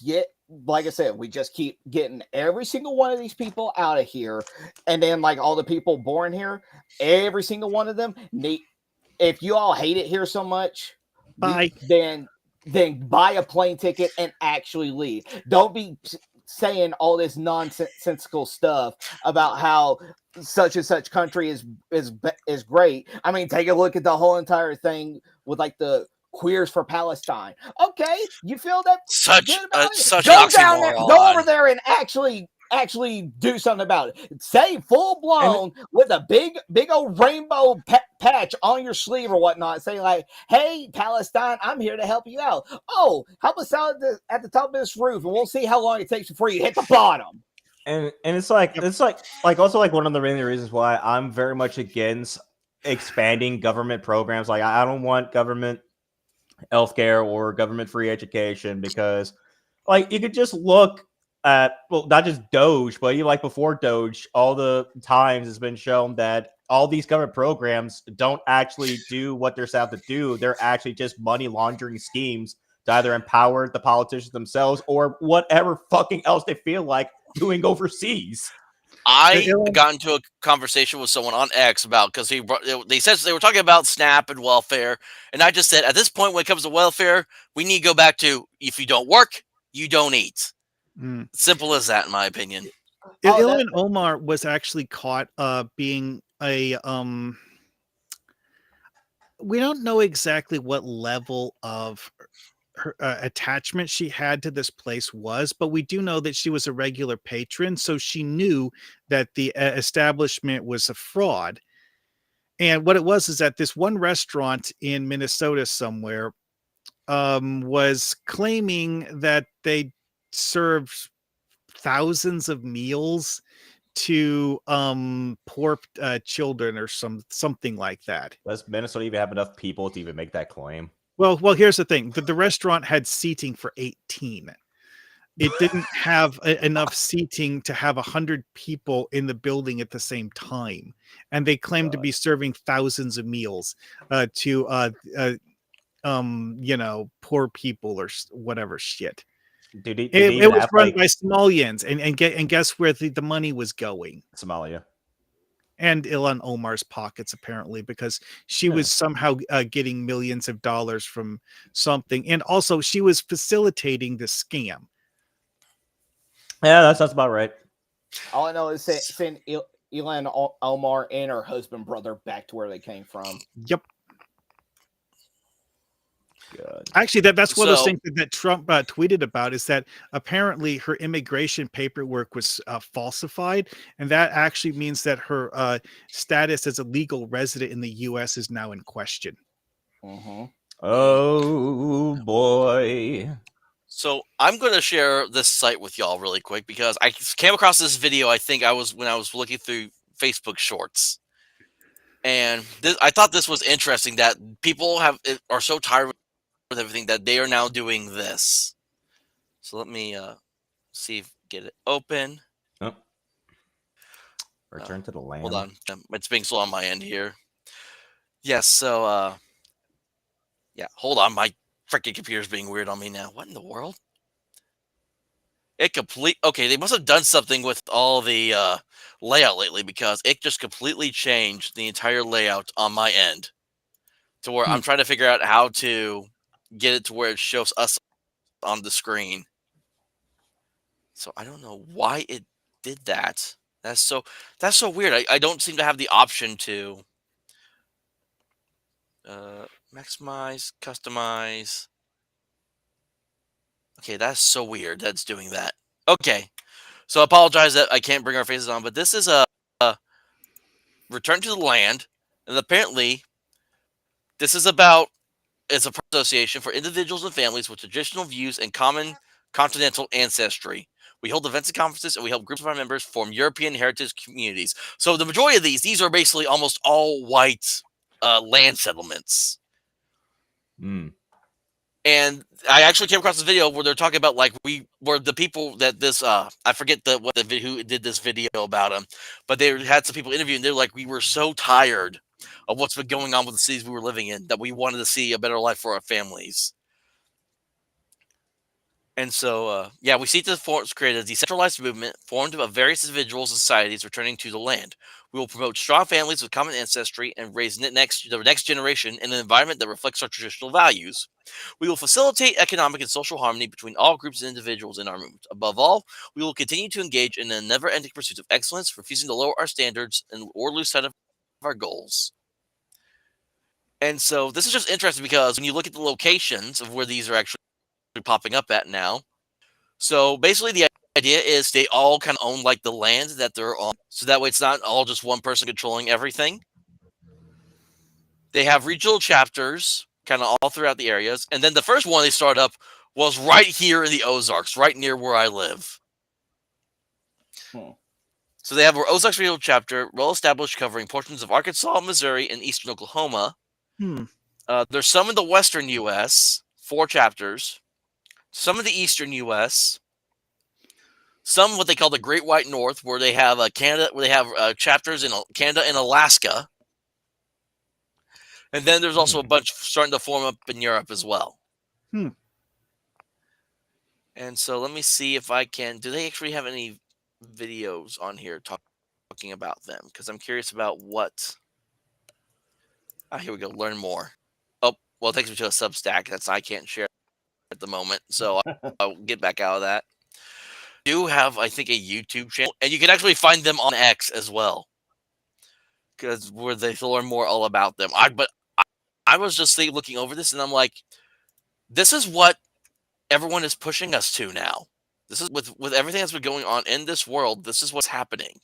yet, like I said, we just keep getting every single one of these people out of here, and then like all the people born here, every single one of them need. If you all hate it here so much, Bye. then buy a plane ticket and actually leave. Don't be saying all this nonsensical stuff about how such and such country is great. I mean, take a look at the whole entire thing with like the queers for Palestine. Okay, you feel that Such good about it? such Go an down there, go over oxymoron. there and actually do something about it. Say full blown with a big old rainbow patch on your sleeve or whatnot. Say like, "Hey, Palestine, I'm here to help you out. Oh, help us out at the top of this roof, and we'll see how long it takes before you hit the bottom." And it's like also like one of the main reasons why I'm very much against expanding government programs. Like I don't want government healthcare or government free education because like you could just look at not just Doge, but even like before Doge, all the times it's been shown that all these government programs don't actually do what they're set out to do. They're actually just money laundering schemes to either empower the politicians themselves or whatever fucking else they feel like doing overseas. I got into a conversation with someone on X about because they said they were talking about SNAP and welfare, and I just said at this point when it comes to welfare, we need to go back to if you don't work, you don't eat. Simple as that, in my opinion. Ilhan Omar was actually caught being a we don't know exactly what level of her attachment she had to this place was, but we do know that she was a regular patron, so she knew that the establishment was a fraud. And what it was is that this one restaurant in Minnesota somewhere was claiming that they served thousands of meals to poor children or something like that. Does Minnesota even have enough people to even make that claim? Well, here's the thing. The restaurant had seating for 18. It didn't have enough seating to have 100 people in the building at the same time. And they claimed to be serving thousands of meals to poor people or whatever shit. It was run by Somalians, and guess where the money was going? Somalia. And Ilhan Omar's pockets, apparently, because she was somehow getting millions of dollars from something. And also, she was facilitating the scam. Yeah, that sounds about right. All I know is send Ilhan Omar and her husband brother back to where they came from. Yep. God. Actually, that's one of those things that Trump tweeted about is that apparently her immigration paperwork was falsified, and that actually means that her status as a legal resident in the U.S. is now in question. Mm-hmm. Oh boy! So I'm going to share this site with y'all really quick because I came across this video. I think when I was looking through Facebook Shorts, and I thought this was interesting that people are so tired with everything that they are now doing this. So let me get it open. Oh. Return to the land. Hold on, it's being slow on my end here. Yes, so yeah, hold on, my freaking computer's being weird on me now. What in the world? Okay, they must have done something with all the layout lately because it just completely changed the entire layout on my end to where I'm trying to figure out how to get it to where it shows us on the screen. So I don't know why it did that. That's so weird. I don't seem to have the option to maximize, customize. Okay, that's so weird. That's doing that. Okay, so I apologize that I can't bring our faces on, but this is a return to the land, and apparently this is about it's a association for individuals and families with traditional views and common continental ancestry. We hold events and conferences, and we help groups of our members form European heritage communities. So the majority of these are basically almost all white land settlements. Hmm. And I actually came across this video where they're talking about like we were the people that this I forget who did this video about them, but they had some people interviewing. They're like, we were so tired of what's been going on with the cities we were living in that we wanted to see a better life for our families. And so, yeah, we seek to create a decentralized movement formed of various individuals and societies returning to the land. We will promote strong families with common ancestry and raise the next generation in an environment that reflects our traditional values. We will facilitate economic and social harmony between all groups and individuals in our movement. Above all, we will continue to engage in a never-ending pursuit of excellence, refusing to lower our standards or lose sight of our goals. And so, this is just interesting because when you look at the locations of where these are actually popping up at now. So basically, the idea is they all kind of own like the land that they're on, so that way it's not all just one person controlling everything. They have regional chapters kind of all throughout the areas, and then the first one they started up was right here in the Ozarks, right near where I live. So they have an Ozarks regional chapter, well established, covering portions of Arkansas, Missouri, and eastern Oklahoma. There's some in the western U.S., 4 chapters. Some in the eastern U.S., some what they call the Great White North, where they have Canada, where they have chapters in Canada and Alaska, and then there's also a bunch starting to form up in Europe as well. And so let me see if I can. Do they actually have any videos on here talking about them? Because I'm curious about what. Here we go. Learn more. Oh, well, it takes me to a Substack. I can't share at the moment, so I'll get back out of that. Do have, I think, a YouTube channel, and you can actually find them on X as well, because where they learn more all about them. I was just looking over this, and I'm like, this is what everyone is pushing us to now. This is with everything that's been going on in this world. This is what's happening.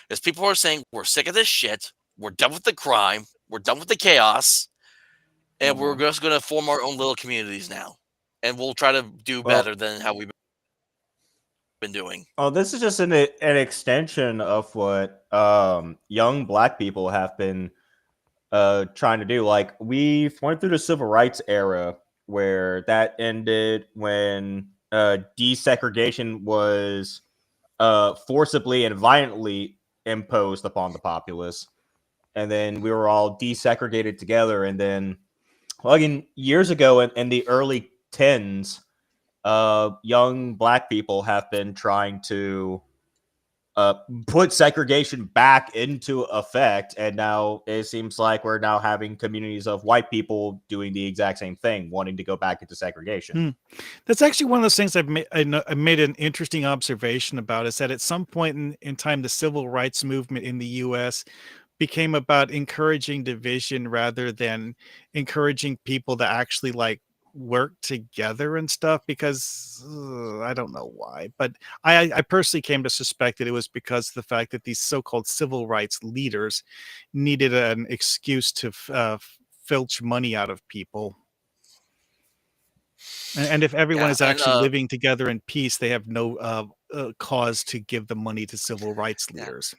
Is people are saying we're sick of this shit. We're done with the crime. We're done with the chaos, and we're just going to form our own little communities now, and we'll try to do better than how we've been doing. Oh, this is just an extension of what young Black people have been trying to do. Like, we went through the civil rights era where that ended when desegregation was forcibly and violently imposed upon the populace, and then we were all desegregated together. And then, well, again, years ago in the early 10s, young Black people have been trying to put segregation back into effect, and now it seems like we're now having communities of white people doing the exact same thing, wanting to go back into segregation. That's actually one of those things I made an interesting observation about, is that at some point in time, the civil rights movement in the U.S. became about encouraging division rather than encouraging people to actually like work together and stuff, because I don't know why, but I personally came to suspect that it was because of the fact that these so-called civil rights leaders needed an excuse to filch money out of people. And if everyone is actually living together in peace, they have no cause to give the money to civil rights leaders.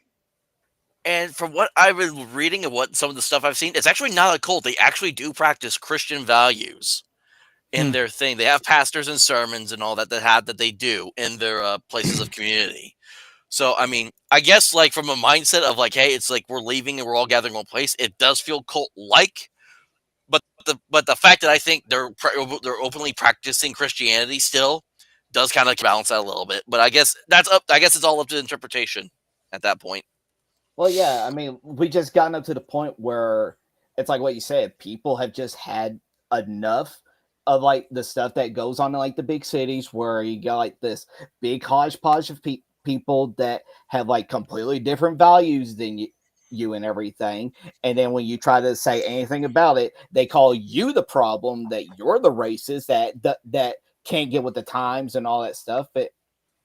And from what I've been reading and what some of the stuff I've seen, it's actually not a cult. They actually do practice Christian values in their thing. They have pastors and sermons and all that they do in their places of community. So, I mean, I guess like from a mindset of like, hey, it's like we're leaving and we're all gathering in one place. It does feel cult-like, but the fact that I think they're openly practicing Christianity still does kind of balance that a little bit. But I guess it's all up to interpretation at that point. Well, yeah, I mean, we just gotten up to the point where it's like what you said, people have just had enough of like the stuff that goes on in like the big cities, where you got like this big hodgepodge of people that have like completely different values than you and everything. And then when you try to say anything about it, they call you the problem, that you're the racist, that can't get with the times and all that stuff,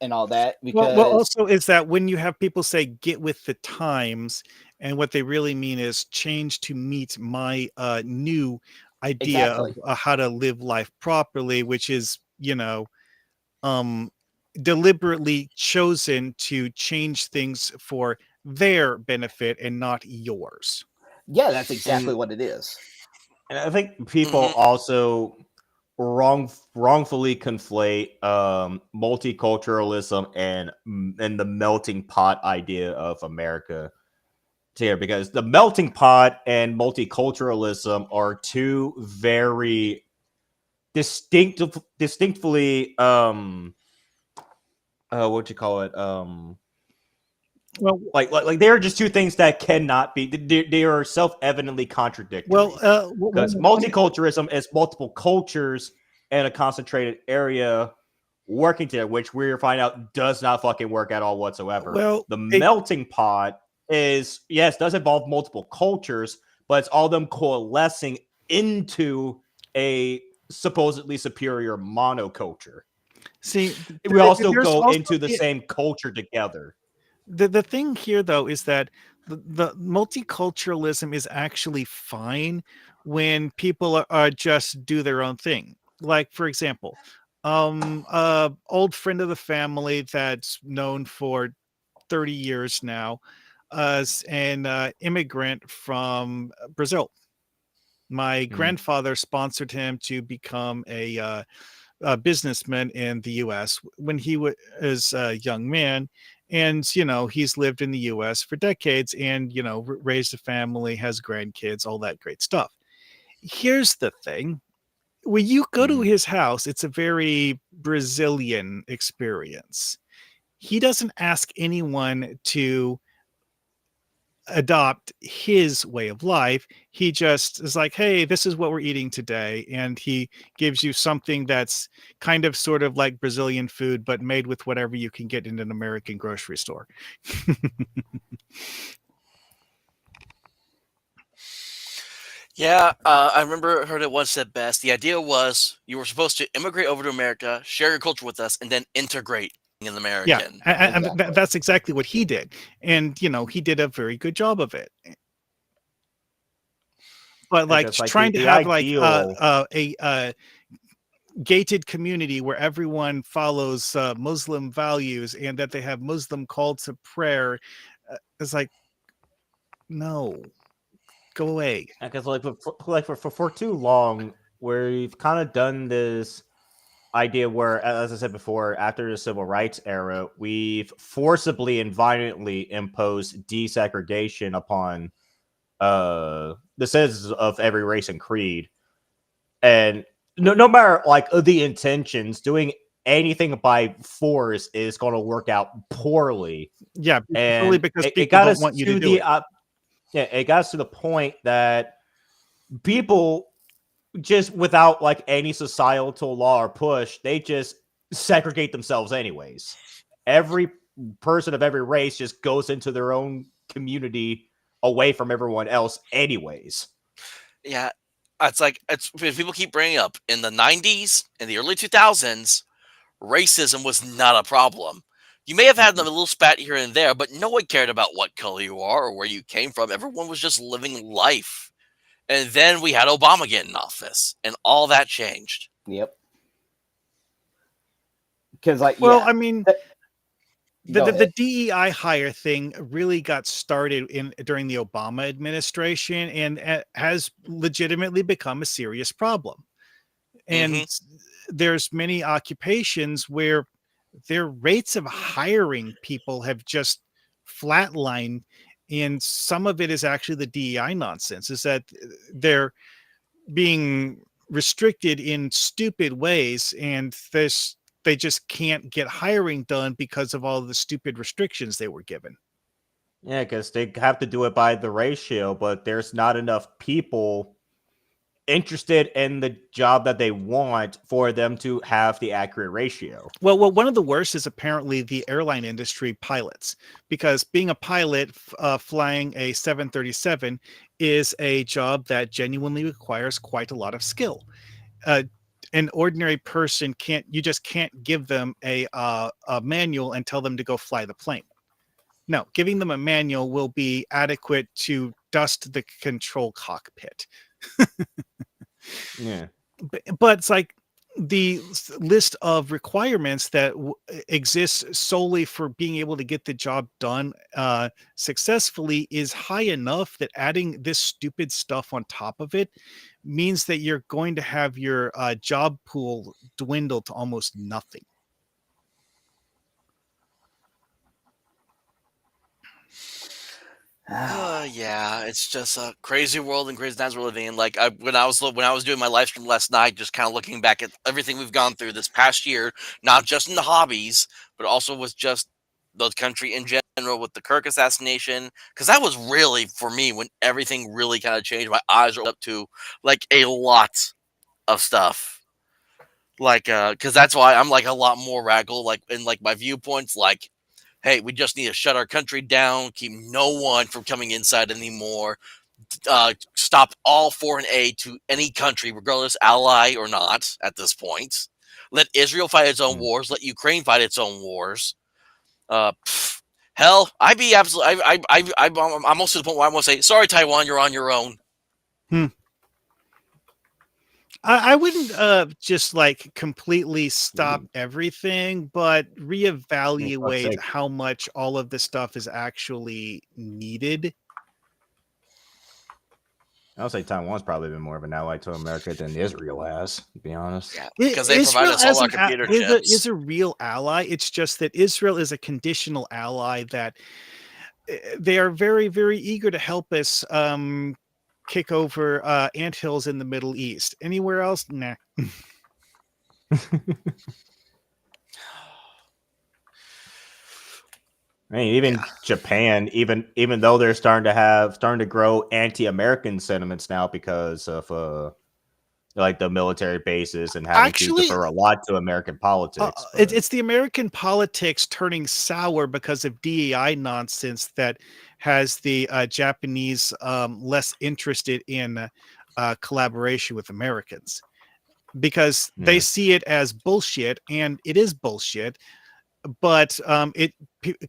and all that Well, because also is that when you have people say "get with the times," and what they really mean is change to meet my new idea of exactly. how to live life properly, which is, um, deliberately chosen to change things for their benefit and not yours. Yeah, that's exactly And what it is. I think people Mhm. also wrongfully conflate multiculturalism and the melting pot idea of America here, because the melting pot and multiculturalism are two very distinctly what you call it, Well, like they are just two things that cannot be, they are self-evidently contradictory, because multiculturalism is multiple cultures in a concentrated area working together, which we're finding out does not fucking work at all whatsoever. well, The melting pot is, yes, does involve multiple cultures, but it's all them coalescing into a supposedly superior monoculture. see, We also there's go also into the same culture together. the thing here though is that the multiculturalism is actually fine when people are just do their own thing. Like for example, old friend of the family that's known for 30 years now, an immigrant from Brazil. My Hmm. grandfather sponsored him to become a businessman in the U.S. when he was a young man. And, he's lived in the U.S. for decades and, raised a family, has grandkids, all that great stuff. Here's the thing. When you go to Hmm. his house, it's a very Brazilian experience. He doesn't ask anyone to adopt his way of life. He just is like, hey, this is what we're eating today. And he gives you something that's kind of sort of like Brazilian food, but made with whatever you can get in an American grocery store. Yeah, I remember heard it once said best. The idea was you were supposed to immigrate over to America, share your culture with us, and then integrate an Yeah. American. And Exactly. that's exactly what he did. And, he did a very good job of it. But like Because like trying to the have like ideal, a gated community where everyone follows Muslim values and that they have Muslim call to prayer. It's like, no, go away. because like for too long, we've kind of done this idea where, as I said before, after the civil rights era, we've forcibly and violently imposed desegregation upon the citizens of every race and creed. And no matter like the intentions, doing anything by force is going to work out poorly. Yeah, only And because it people got don't us want you to to do the it. yeah, it got us to the point that people just without like any societal law or push, they just segregate themselves anyways. Every person of every race just goes into their own community away from everyone else anyways. Yeah, it's people keep bringing up in the '90s and the early 2000s, racism was not a problem. You may have had a Mhm. little spat here and there, but no one cared about what color you are or where you came from. Everyone was just living life. And then we had Obama get in office, and all that changed. Yep. Because like Well, yeah, I mean, the, go the the ahead. DEI hire thing really got started in during the Obama administration and has legitimately become a serious problem. And Hmm. there's many occupations where their rates of hiring people have just flatlined, and some of it is actually the DEI nonsense. Is that they're being restricted in stupid ways, and this they just can't get hiring done because of all the stupid restrictions they were given. Yeah, because they have to do it by the ratio, but there's not enough people interested in the job that they want for them to have the accurate ratio. Well, one of the worst is apparently the airline industry pilots, because being a pilot flying a 737 is a job that genuinely requires quite a lot of skill. Uh, an ordinary person can't. You just can't give them a manual and tell them to go fly the plane. No, giving them a manual will be adequate to dust the control cockpit. Yeah. But it's like the list of requirements that exists solely for being able to get the job done successfully is high enough that adding this stupid stuff on top of it means that you're going to have your job pool dwindle to almost nothing. Yeah, it's just a crazy world and crazy times we're living in. Like when I was doing my live stream last night, just kind of looking back at everything we've gone through this past year, not just in the hobbies, but also with just the country in general, with the Kirk assassination, because that was really for me when everything really kind of changed. My eyes were up to like a lot of stuff, like because that's why I'm like a lot more radical, like in like my viewpoints, like hey, we just need to shut our country down, keep no one from coming inside anymore, stop all foreign aid to any country, regardless ally or not. At this point, let Israel fight its own wars, let Ukraine fight its own wars. Pff, hell, I'd be absolutely. I'm almost to the point where I'm gonna say, sorry, Taiwan, you're on your own. I wouldn't just like completely stop everything, but reevaluate how much all of this stuff is actually needed. I'll say Taiwan's probably been more of an ally to America than Israel has, to be honest. Yeah, because they provide us all our computer chips. Is a real ally. It's just that Israel is a conditional ally that they are very, very eager to help us kick over anthills in the Middle East. Anywhere else? Nah. I mean, even Japan, even though they're starting to grow anti-American sentiments now because of like the military bases and having to defer a lot to American politics. It's the American politics turning sour because of DEI nonsense that has the Japanese less interested in collaboration with Americans because they see it as bullshit, and it is bullshit. But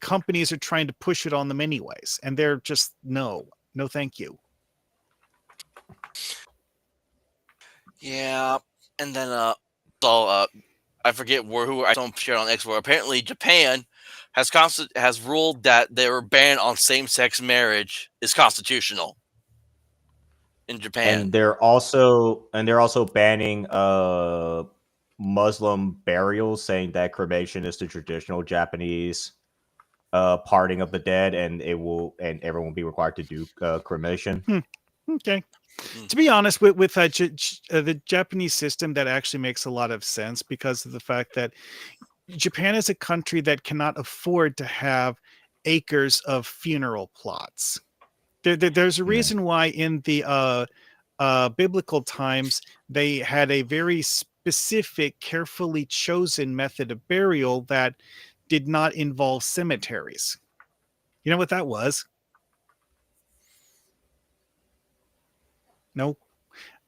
companies are trying to push it on them anyways, and they're just no, thank you. Yeah, and then I forget who I don't share on X. Where apparently Japan has ruled that their ban on same-sex marriage is constitutional in Japan, and they're also banning Muslim burials, saying that cremation is the traditional Japanese parting of the dead, and everyone will be required to do cremation. Okay. To be honest, with the Japanese system, that actually makes a lot of sense because of the fact that Japan is a country that cannot afford to have acres of funeral plots. There's a reason why in the biblical times they had a very specific, carefully chosen method of burial that did not involve cemeteries. You know what that was? No.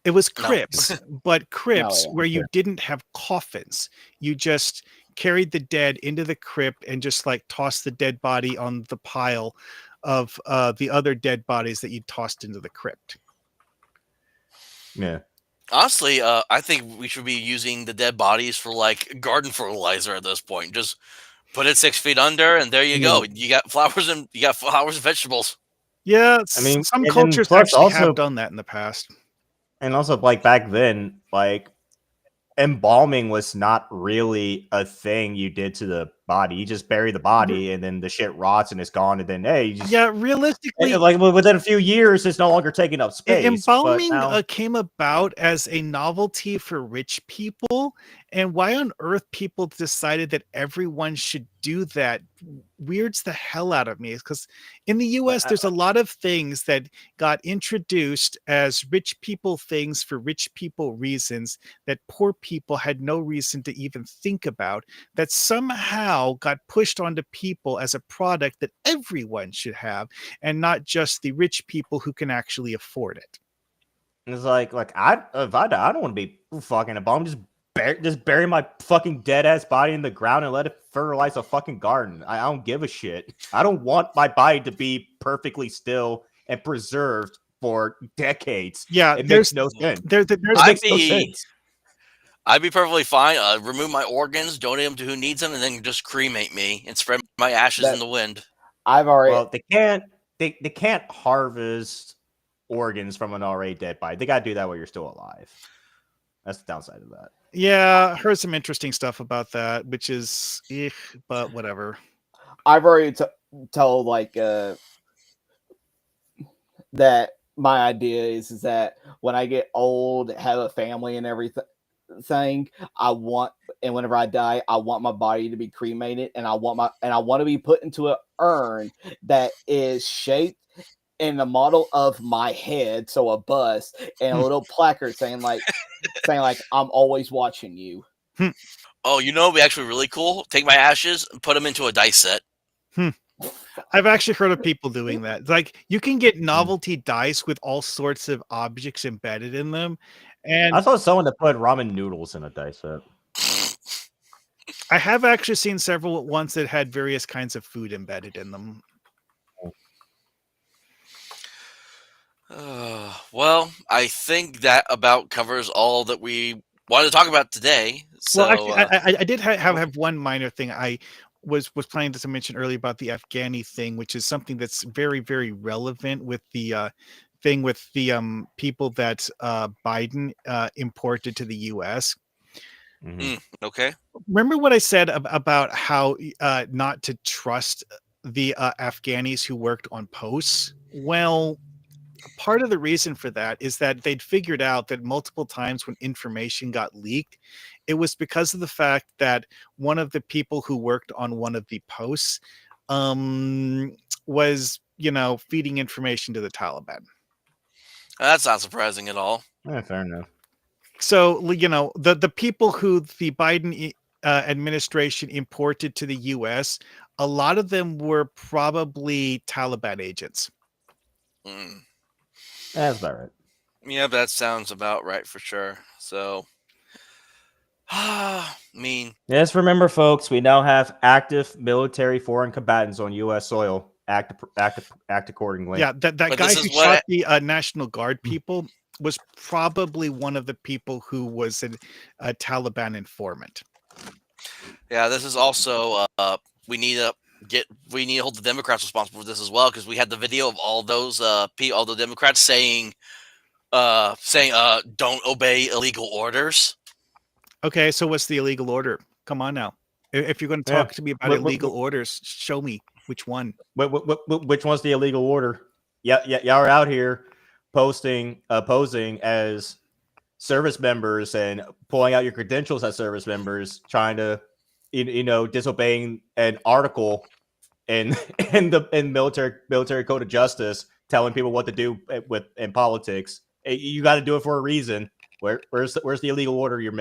It was crypts, but crypts where you didn't have coffins. You just carried the dead into the crypt and just like tossed the dead body on the pile of the other dead bodies that you tossed into the crypt. Yeah. Honestly, I think we should be using the dead bodies for like garden fertilizer at this point. Just put it 6 feet under, and there you go. You got flowers and vegetables. Yeah, I mean, some cultures actually have done that in the past. And also, like back then, like embalming was not really a thing you did to the body. You just bury the body, and then the shit rots and it's gone. And then realistically, like within a few years, it's no longer taking up space. Embalming came about as a novelty for rich people, and why on earth people decided that everyone should do that weirds the hell out of me. Because in the US, there's a lot of things that got introduced as rich people things for rich people reasons that poor people had no reason to even think about, that somehow got pushed onto people as a product that everyone should have, and not just the rich people who can actually afford it. And it's like I don't want to be fucking embalmed. Just just bury my fucking dead ass body in the ground and let it fertilize a fucking garden. I don't give a shit. I don't want my body to be perfectly still and preserved for decades. Yeah, It makes no sense. there's It I'd makes no be sense. I'd be perfectly fine. Remove my organs, donate them to who needs them, and then just cremate me and spread my ashes in That the wind. I've already Well, they can't harvest organs from an already dead body. They gotta do that while you're still alive. That's the downside of that. Yeah, heard some interesting stuff about that, which is, but whatever. I've already told that my idea is that when I get old, have a family and everything, I want, and whenever I die, I want my body to be cremated, and I want to be put into an urn that is shaped in the model of my head, so a bust and a little placard saying like I'm always watching you. Oh, it'd be actually really cool. Take my ashes and put them into a dice set. I've actually heard of people doing that. Like you can get novelty dice with all sorts of objects embedded in them, and I saw someone that put ramen noodles in a dice set. I have actually seen several ones that had various kinds of food embedded in them. Well, I think that about covers all that we wanted to talk about today. Well, So, actually, I did have one minor thing I was planning to mention earlier about the Afghani thing, which is something that's very, very relevant with the thing with the people that Biden imported to the U.S. okay. Remember what I said about how not to trust the Afghanis who worked on posts? Well, part of the reason for that is that they'd figured out that multiple times when information got leaked, it was because of the fact that one of the people who worked on one of the posts was, feeding information to the Taliban. That's not surprising at all. Fair enough. So, the people who the Biden administration imported to the U.S., a lot of them were probably Taliban agents. Mm. That's about right. Yeah, that sounds about right for sure. So, I mean, Yes, remember, folks, we now have active military foreign combatants on U.S. soil. Act accordingly. Yeah, that But guy this who is what shot the National Guard people was probably one of the people who was a Taliban informant. yeah, this is also we need to hold the Democrats responsible for this as well, because we had the video of all those all the Democrats saying don't obey illegal orders. Okay, so what's the illegal order? Come on now. If you're going to talk to me about illegal orders, show me which one. Which one's the illegal order? Yeah, y'all are out here posing as service members and pulling out your credentials as service members, trying to, disobeying an article in military code of justice, telling people what to do in politics. You got to do it for a reason. Where's the illegal order you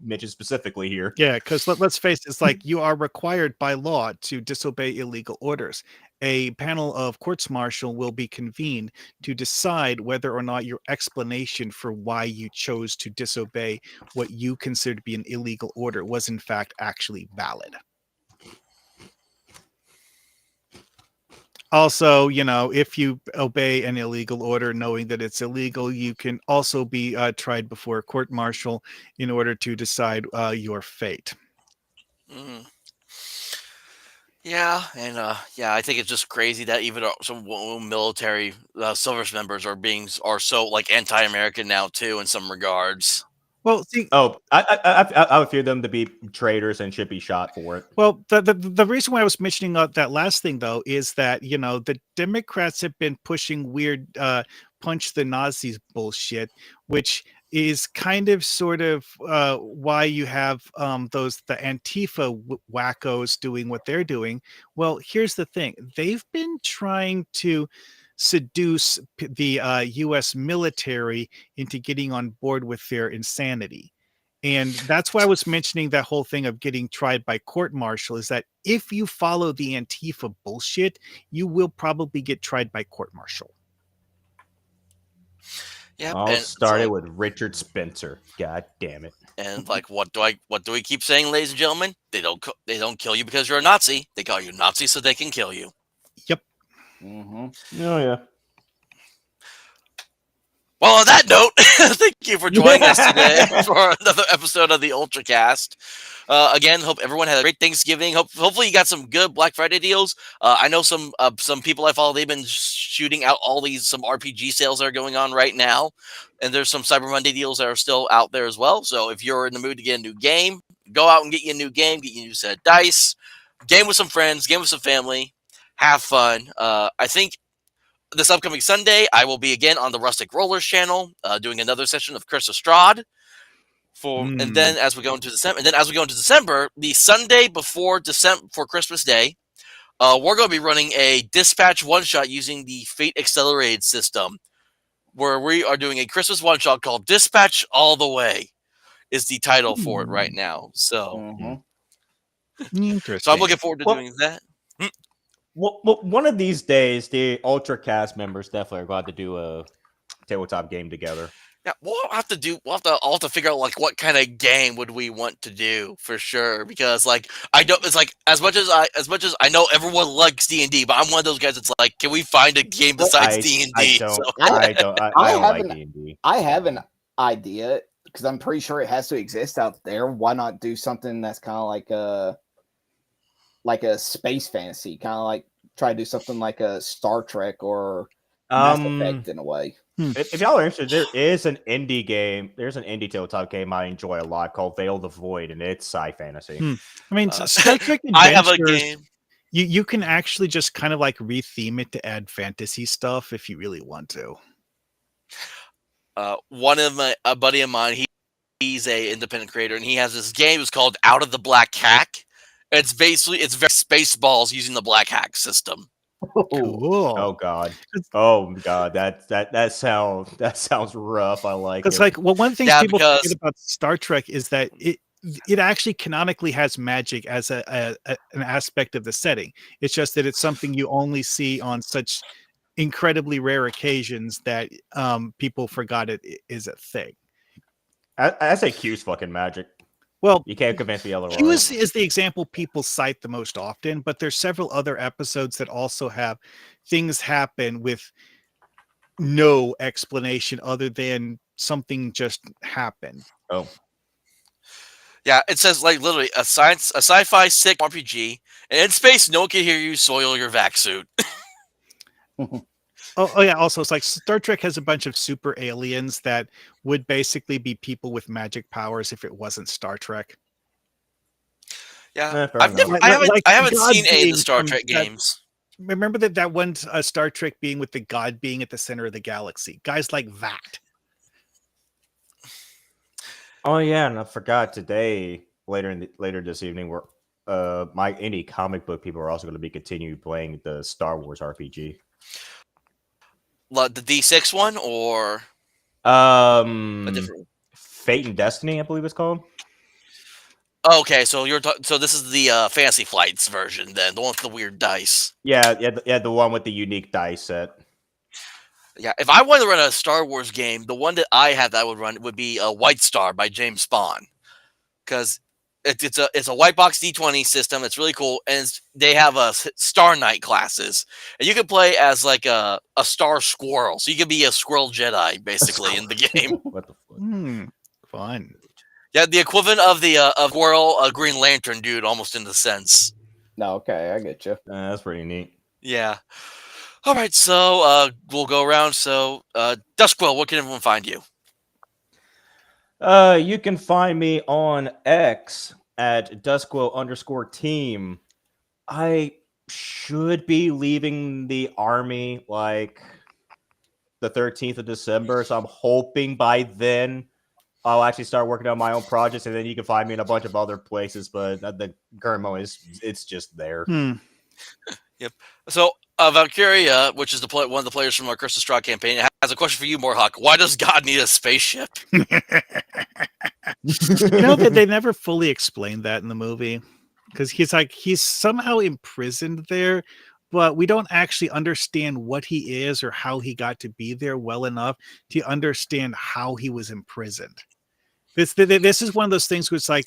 mentioned specifically here? Yeah, because let's face it, it's like you are required by law to disobey illegal orders. A panel of courts-martial will be convened to decide whether or not your explanation for why you chose to disobey what you consider to be an illegal order was in fact actually valid. Also, if you obey an illegal order knowing that it's illegal, you can also be tried before a court-martial in order to decide your fate. Mm. Yeah, and I think it's just crazy that even some military service members are so like anti-American now too in some regards. Well, see, I would fear them to be traitors and should be shot for it. well, the reason why I was mentioning that last thing though is that the Democrats have been pushing weird punch the Nazis bullshit, which is kind of sort of why you have the Antifa wackos doing what they're doing. Well, here's the thing: they've been trying to seduce the U.S. military into getting on board with their insanity. And that's why I was mentioning that whole thing of getting tried by court-martial, is that if you follow the Antifa bullshit, you will probably get tried by court-martial. Yeah, All and started so, with Richard Spencer. God damn it. and like, what do we keep saying, ladies and gentlemen? They don't kill you because you're a Nazi. They call you Nazi so they can kill you. Yep. Mm-hmm. Oh yeah. Well, on that note, thank you for joining us today for another episode of the UltraCast. Again, hope everyone had a great Thanksgiving. Hopefully, you got some good Black Friday deals. I know some people I follow. They've been shooting out some RPG sales that are going on right now, and there's some Cyber Monday deals that are still out there as well. So if you're in the mood to get a new game, go out and get you a new game, get you a new set of dice, game with some friends, game with some family, have fun. I think this upcoming Sunday, I will be again on the Rustic Rollers channel, doing another session of Chris Estrad. And then as we go into December, the Sunday before Christmas Day, we're going to be running a dispatch one shot using the Fate Accelerated system, where we are doing a Christmas one shot called Dispatch All the Way. Is the title for it right now. So, Interesting. I'm looking forward to doing that. Well, one of these days, the UltraCast members definitely are glad to do a tabletop game together. Yeah, we'll have to figure out like what kind of game would we want to do for sure, because like I don't, it's like as much as I know everyone likes D&D, but I'm one of those guys that's like, can we find a game besides D&D? I don't like D&D. I have an idea because I'm pretty sure it has to exist out there. Why not do something that's kind of like a space fantasy, kind of like try to do something like a Star Trek or Mass Effect in a way. If y'all are interested, there is an indie game. There's an indie tabletop game I enjoy a lot called Veil the Void, and it's sci-fantasy. I mean, Star Trek Adventures, I have a game. You can actually just kind of like retheme it to add fantasy stuff if you really want to. A buddy of mine, he's a independent creator, and he has this game. It's called Out of the Black Hack. It's very Spaceballs using the Black Hack system. Cool. Oh god. That sounds rough. I like it. It's like, well, one thing people because forget about Star Trek is that it actually canonically has magic as an aspect of the setting. It's just that it's something you only see on such incredibly rare occasions that people forgot it is a thing. I say Q's fucking magic. Well, you can't convince me otherwise. Q is the example people cite the most often, but there's several other episodes that also have things happen with no explanation other than something just happened. Oh. Yeah, it says like literally a sci-fi sick RPG, and in space, no one can hear you soil your vac suit. Oh yeah. Also, it's like Star Trek has a bunch of super aliens that would basically be people with magic powers if it wasn't Star Trek. Yeah, I haven't seen any of the Star Trek games. Remember that one Star Trek being with the God being at the center of the galaxy? Guys like that. Oh yeah, and I forgot today. Later this evening, we're my indie comic book people are also going to be continuing playing the Star Wars RPG. The D6 one, or a different Fate and Destiny, I believe it's called. Okay, so so this is the Fantasy Flights version, then the one with the weird dice. Yeah, the one with the unique dice set. Yeah, if I wanted to run a Star Wars game, the one that I have that I would run would be White Star by James Spawn, because it's a white box D20 system. It's really cool, and they have Star Knight classes, and you can play as like a Star Squirrel, so you can be a Squirrel Jedi basically in the game. What the fuck? Fun. Yeah, the equivalent of the of Squirrel Green Lantern dude, almost in the sense. No, okay, I get you. That's pretty neat. Yeah. All right, so we'll go around. So, Duskquill, where can everyone find you? You can find me on X at Duskquill_team. I should be leaving the army like the 13th of December, so I'm hoping by then I'll actually start working on my own projects, and then you can find me in a bunch of other places, but the current moment it's just there. Yep. So, Valkyria, which is one of the players from our Crystal Straw campaign, has a question for you, Morhawk. Why does God need a spaceship? You know that they never fully explained that in the movie, because he's somehow imprisoned there, but we don't actually understand what he is or how he got to be there well enough to understand how he was imprisoned. This is one of those things where it's like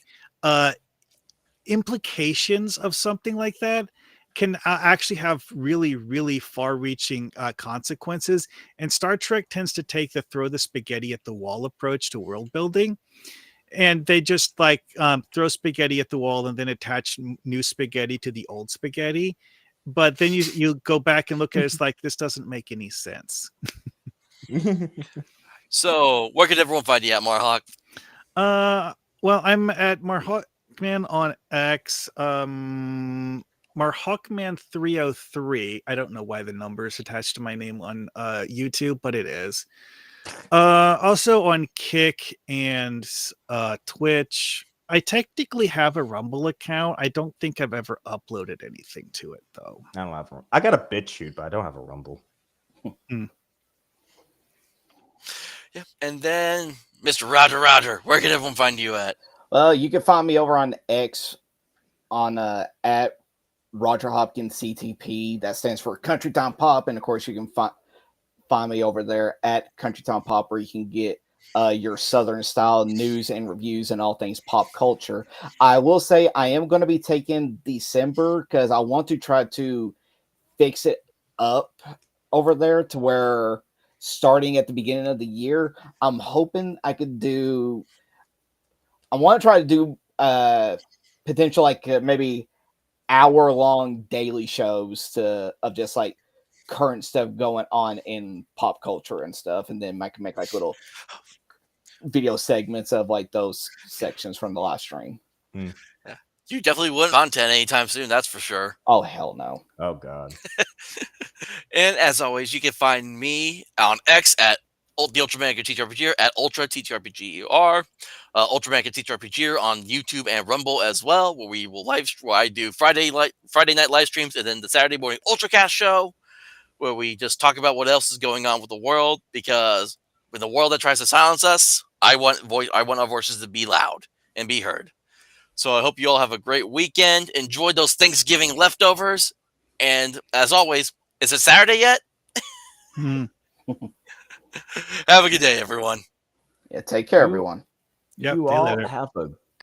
implications of something like that can actually have really, really far-reaching consequences. And Star Trek tends to take the throw the spaghetti at the wall approach to world building. And they just like throw spaghetti at the wall and then attach new spaghetti to the old spaghetti. But then you go back and look at it, it's like, this doesn't make any sense. So, where can everyone find you at, Marhawk? Well, I'm at Marhawkman on X. Marhawkman 303. I don't know why the number is attached to my name on YouTube, but it is. Also on Kick and Twitch. I technically have a Rumble account. I don't think I've ever uploaded anything to it though. I don't have. I got a BitChute, but I don't have a Rumble. Yeah. And then, Mr. Roger, where can everyone find you at? Well, you can find me over on X on at Roger Hopkins CTP. That stands for Country Time Pop, and of course, you can find me over there at Country Time Pop, where you can get your Southern style news and reviews and all things pop culture. I will say I am going to be taking December because I want to try to fix it up over there to where starting at the beginning of the year, I'm hoping I could do. I want to try to do potential like maybe hour-long daily shows of just like current stuff going on in pop culture and stuff, and then I can make like little video segments of like those sections from the live stream. Yeah. You definitely wouldn't content anytime soon, that's for sure. Oh hell no. Oh god. And as always, you can find me on X at the Ultraman TTRPG at Ultra TTRPGer, Ultraman TTRPG on YouTube and Rumble as well, where we will where I do Friday night live streams, and then the Saturday morning Ultracast show, where we just talk about what else is going on with the world. Because with the world that tries to silence us, I want our voices to be loud and be heard. So I hope you all have a great weekend. Enjoy those Thanksgiving leftovers, and as always, is it Saturday yet? Have a good day, everyone. Yeah, take care, everyone. Yep, You see you all later. have a